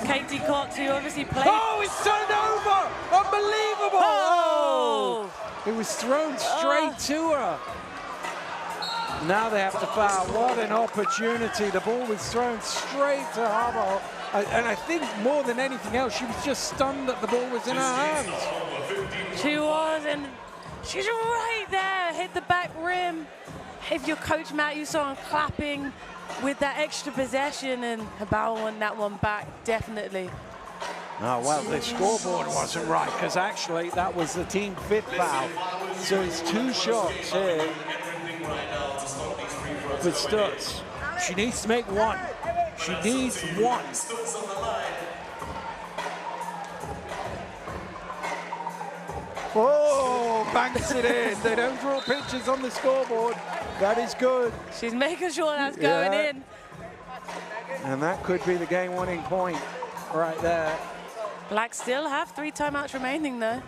Katie Cox, who obviously played. Oh, it's turned over! Unbelievable! Oh! It was thrown straight to her. Now they have to foul. What an opportunity. The ball was thrown straight to Harbaugh. And I think more than anything else, she was just stunned that the ball was in her hands. She was, and she's right there, hit the back rim. If your coach, Matt, you saw him clapping with that extra possession, and Habao won that one back, definitely. Oh, well, the scoreboard wasn't right, because actually that was the team 5th foul. So it's 2 shots here for Stutz. She needs to make 1. She needs 1. Oh, banks it in. They don't draw pictures on the scoreboard. That is good. She's making sure that's going in. And that could be the game-winning point right there. Black still have 3 timeouts remaining, though.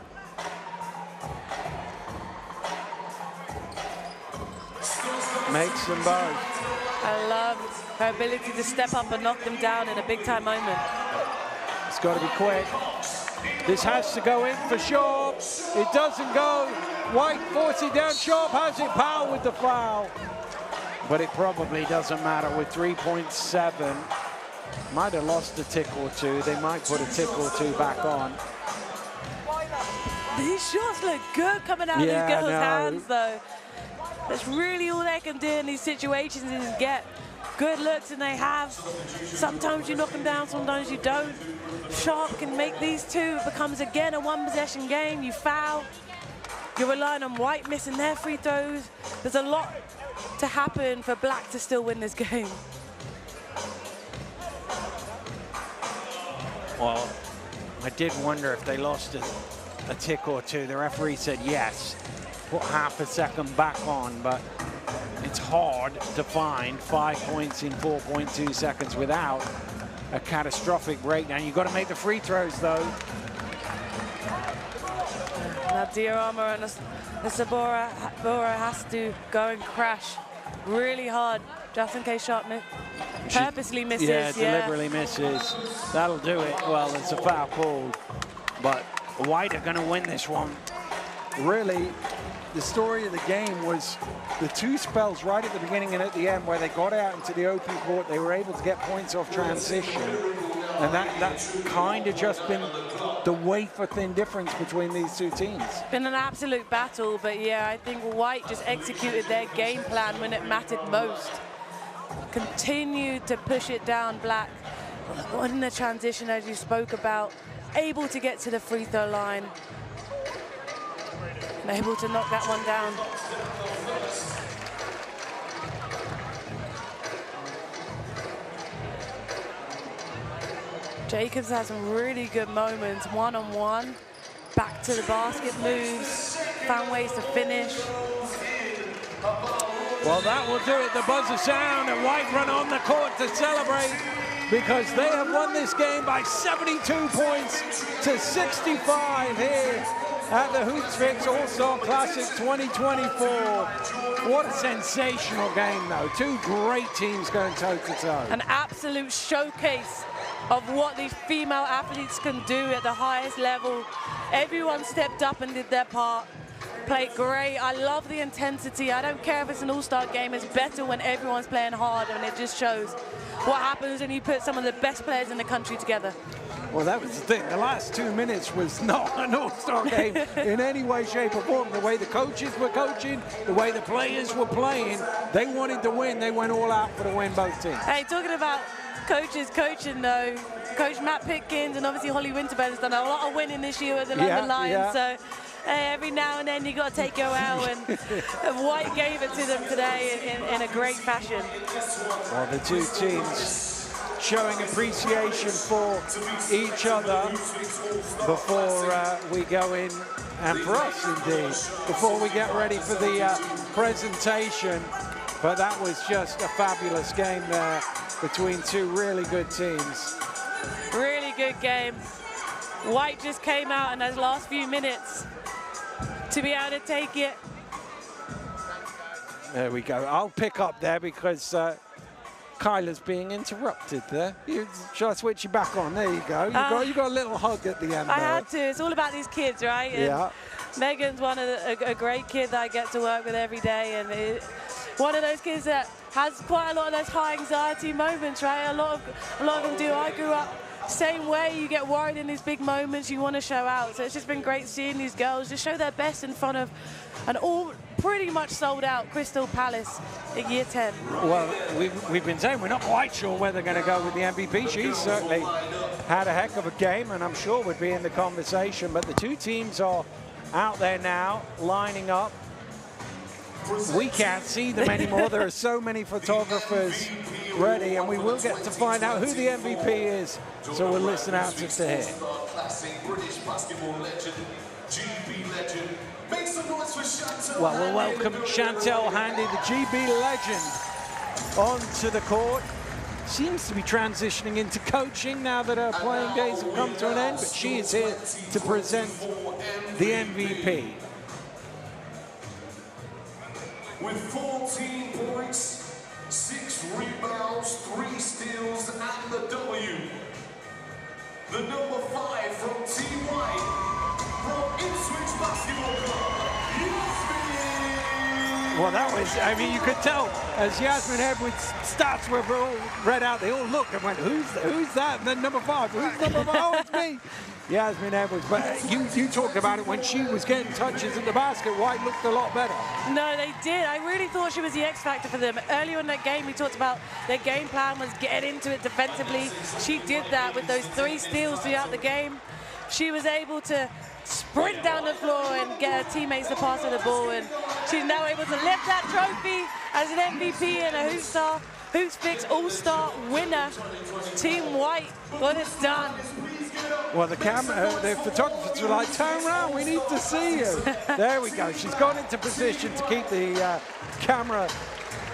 Makes them both. I love her ability to step up and knock them down in a big-time moment. It's got to be quick. This has to go in for Sharp. It doesn't go. White forcing down. Sharp has it. Powell with the foul. But it probably doesn't matter with 3.7. Might have lost a tick or 2. They might put a tick or 2 back on. These shots look good coming out of these girls' hands, though. That's really all they can do in these situations is get good looks, and they have. Sometimes you knock them down, sometimes you don't. Sharp can make these 2. It becomes, again, a 1-possession game. You foul. You're relying on White missing their free throws. There's a lot to happen for Black to still win this game. Well, I did wonder if they lost a tick or 2. The referee said yes. Put half a second back on, but it's hard to find 5 points in 4.2 seconds without a catastrophic breakdown. You've got to make the free throws, though. Now Diorama and the Sabora has to go and crash really hard, just in case Sharp purposely misses. Yeah, deliberately misses. That'll do it. Well, it's a foul called, but White are going to win this one. Really, the story of the game was the 2 spells right at the beginning and at the end where they got out into the open court. They were able to get points off transition. And that's kind of just been the wafer-thin difference between these 2 teams. Been an absolute battle, but yeah, I think White just executed their game plan when it mattered most. Continued to push it down. Black in the transition, as you spoke about, able to get to the free throw line. And able to knock that one down. Jacobs has some really good moments, one-on-one, back to the basket moves, found ways to finish. Well, that will do it. The buzzer sound, and White run on the court to celebrate because they have won this game by 72 points to 65 here at the Hoopsfix All-Star Classic 2024. What a sensational game, though. 2 great teams going toe-to-toe. An absolute showcase of what these female athletes can do at the highest level. Everyone stepped up and did their part. Played great. I love the intensity. I don't care if it's an all-star game. It's better when everyone's playing hard, and it just shows what happens when you put some of the best players in the country together. Well, that was the thing. The last 2 minutes was not an all-star game in any way, shape, or form. The way the coaches were coaching, the way the players were playing, they wanted to win. They went all out for the win, both teams. Hey, talking about coaches coaching, though, Coach Matt Pitkins and obviously Holly Winterburn has done a lot of winning this year with the London Lions. So every now and then you got to take your L, and White gave it to them today in a great fashion. Well, the 2 teams showing appreciation for each other before we go in, and for us indeed, before we get ready for the presentation. But that was just a fabulous game there between 2 really good teams. Really good game. White just came out in those last few minutes to be able to take it. There we go. I'll pick up there because Kyla's being interrupted there. Shall I switch you back on? There you go. You got a little hug at the end. I had to. It's all about these kids, right? Yeah. Megan's a great kid that I get to work with every day, and one of those kids that has quite a lot of those high anxiety moments, right? A lot of them do. I grew up same way. You get worried in these big moments, you want to show out. So it's just been great seeing these girls just show their best in front of an all pretty much sold out Crystal Palace in year 10. Well, we've been saying we're not quite sure where they're going to go with the MVP. She's certainly had a heck of a game, and I'm sure would be in the conversation. But the two teams are out there now, lining up. We can't see them anymore. There are so many photographers ready, and we will get to find out who the MVP is. So we'll listen out to hear. Well, we'll welcome Chantel Handy, the GB legend, onto the court. Seems to be transitioning into coaching now that her playing days have come to an end, but she is here to present the MVP. With 14 points, 6 rebounds, 3 steals, and the W. The number 5 from Team White, from Ipswich Basketball Club, Yasmin. Well, that was, I mean, you could tell as Yasmin Edwards' stats were all read out, they all looked and went, who's that? And then number 5, who's number 5? Oh, it's me. Yasmin Edwards, but you talked about it when she was getting touches at the basket. White looked a lot better. No, they did. I really thought she was the X factor for them. Earlier in that game, we talked about their game plan was get into it defensively. She did that with those 3 steals throughout the game. She was able to sprint down the floor and get her teammates to pass her the ball, and she's now able to lift that trophy as an MVP and a Hoopsfix All-Star winner. Team White got it done. Well, the photographers were like, turn around, we need to see you. There we go. She's gone into position to keep the camera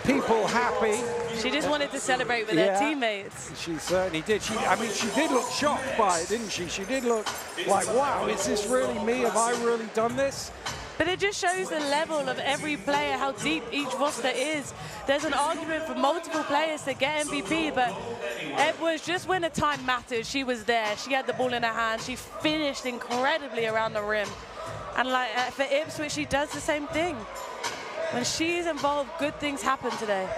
people happy. She just wanted to celebrate with her teammates. She certainly did. I mean, she did look shocked by it, didn't she? She did look like, wow, is this really me? Have I really done this? But it just shows the level of every player, how deep each roster is. There's an argument for multiple players to get MVP, but Edwards, just when the time mattered, she was there. She had the ball in her hand. She finished incredibly around the rim. And like for Ipswich, she does the same thing. When she's involved, good things happen today.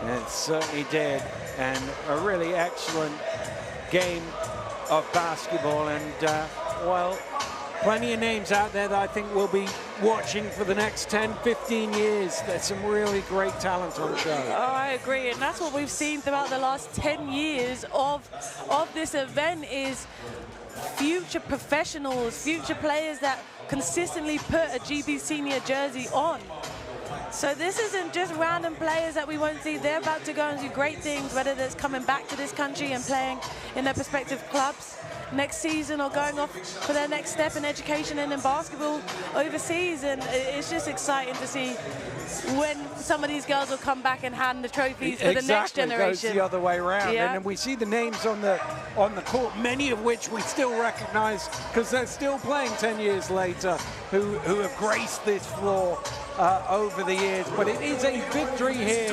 It certainly did. And a really excellent game of basketball. And, well, plenty of names out there that I think we'll be watching for the next 10, 15 years. There's some really great talent on show. Oh, I agree, and that's what we've seen throughout the last 10 years of this event is future professionals, future players that consistently put a GB senior jersey on. So this isn't just random players that we won't see. They're about to go and do great things, whether that's coming back to this country and playing in their prospective clubs next season or going off for their next step in education and in basketball overseas. And it's just exciting to see when some of these girls will come back and hand the trophies for the next generation. It goes the other way around. Yeah. And we see the names on the court, many of which we still recognize because they're still playing 10 years later, who have graced this floor over the years. But it is a victory here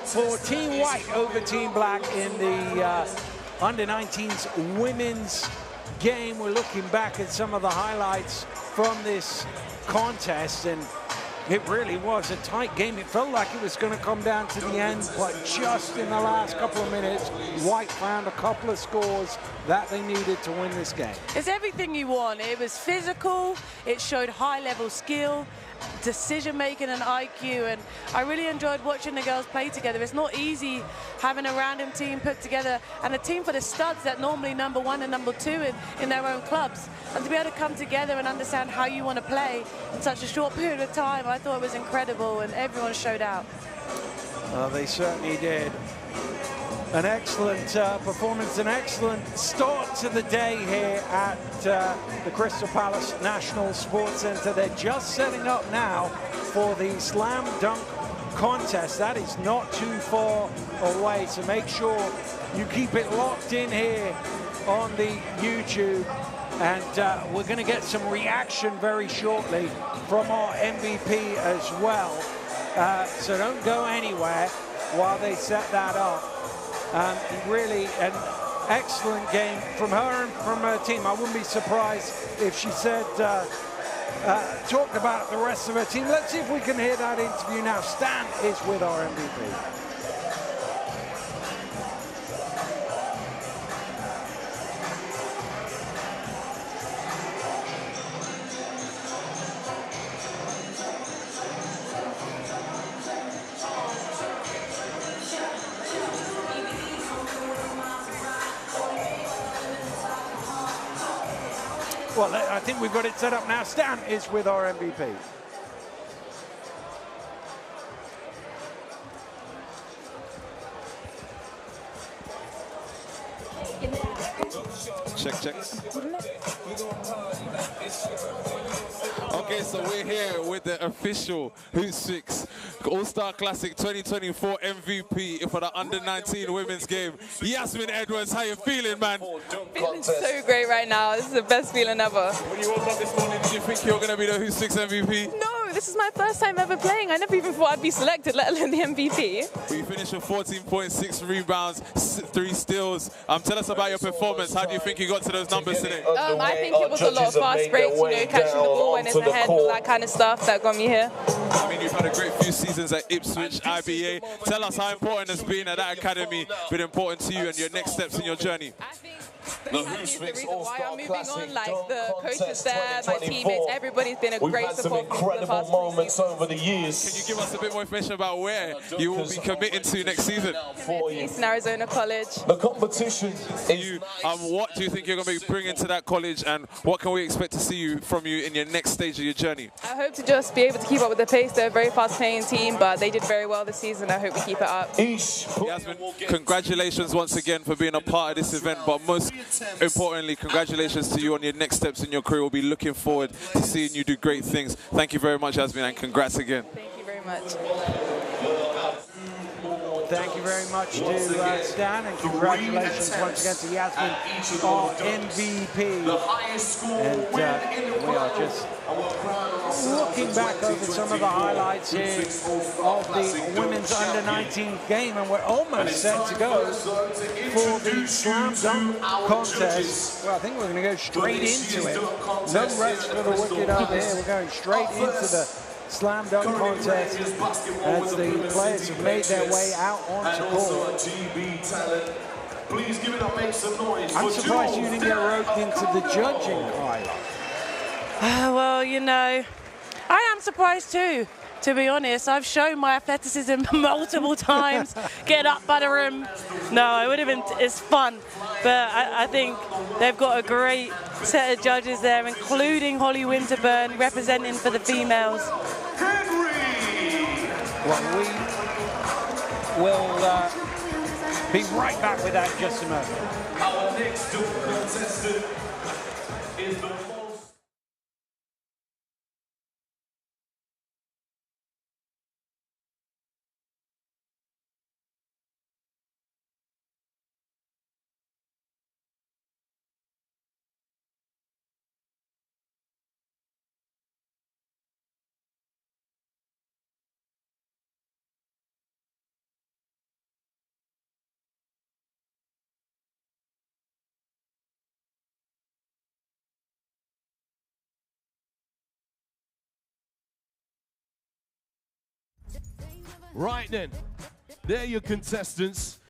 for Team White over Team Black in the Under-19's women's game. We're looking back at some of the highlights from this contest, and it really was a tight game. It felt like it was going to come down to the end, but just in the last couple of minutes, White found a couple of scores that they needed to win this game. It's everything you want. It was physical, it showed high-level skill, decision-making and IQ, and I really enjoyed watching the girls play together. It's not easy having a random team put together and a team for the studs that normally number 1 and number 2 in their own clubs, and to be able to come together and understand how you want to play in such a short period of time, I thought it was incredible, and everyone showed out. They certainly did. An excellent performance, an excellent start to the day here at the Crystal Palace National Sports Centre. They're just setting up now for the Slam Dunk contest. That is not too far away, so make sure you keep it locked in here on the YouTube. And we're going to get some reaction very shortly from our MVP as well. So don't go anywhere while they set that up. Really an excellent game from her and from her team. I wouldn't be surprised if she said talked about the rest of her team. Let's see if we can hear that interview now. Stan is with our MVP. Well, I think we've got it set up now. Stan is with our MVP. Check. Okay, so we're here with the official Hoopsfix All-Star Classic 2024 MVP for the Under-19 women's game. Yasmin Edwards, how you feeling, man? Feeling so great right now. This is the best feeling ever. When you woke up this morning, did you think you were going to be the Hoopsfix MVP? No, this is my first time ever playing. I never even thought I'd be selected, let alone the MVP. We finished with 14.6 rebounds, 3 steals. Tell us about your performance. How do you think you got to those numbers today? I think it was a lot of fast breaks, catching the ball when it's ahead, all that kind of stuff that got me here. I mean, you've had a great few seasons at Ipswich, IBA. Tell us how important it's been at that academy, been important to you and your next steps in your journey. I think the reason why I'm moving on, like the coaches there, my teammates, everybody's been a great support for the past moments over the years. Can you give us a bit more information about where you will be committing to next season? Eastern Arizona College. The competition is what do you think you're going to be bringing to that college, and what can we expect to see from you in your next stage of your journey? I hope to just be able to keep up with the pace. They're a very fast-playing team, but they did very well this season. I hope we keep it up. Yasmin, congratulations once again for being a part of this event, but most importantly, congratulations to you on your next steps in your career. We'll be looking forward to seeing you do great things. Thank you very much, Yasmin, and congrats again. Thank you very much. Thank you very much to Stan, and congratulations once again to Yasmin, our MVP. And we are just looking back over some of the highlights here of the women's under-19 game, and we're almost set to go for the slam dunk contest. Well, I think we're going to go straight into it. No rest for the wicked up here. We're going straight into the slam dunk contest as the players have made their way out onto court. Please give it up, make some noise. I'm surprised you didn't get roped into the judging, Kyla. Well, I am surprised too, to be honest. I've shown my athleticism multiple times, get up by the rim. No, it would have been, it's fun. But I think they've got a great set of judges there, including Holly Winterburn, representing for the females. Well, we will be right back with that in just a moment. Our next contestant is the Right then, there are your contestants.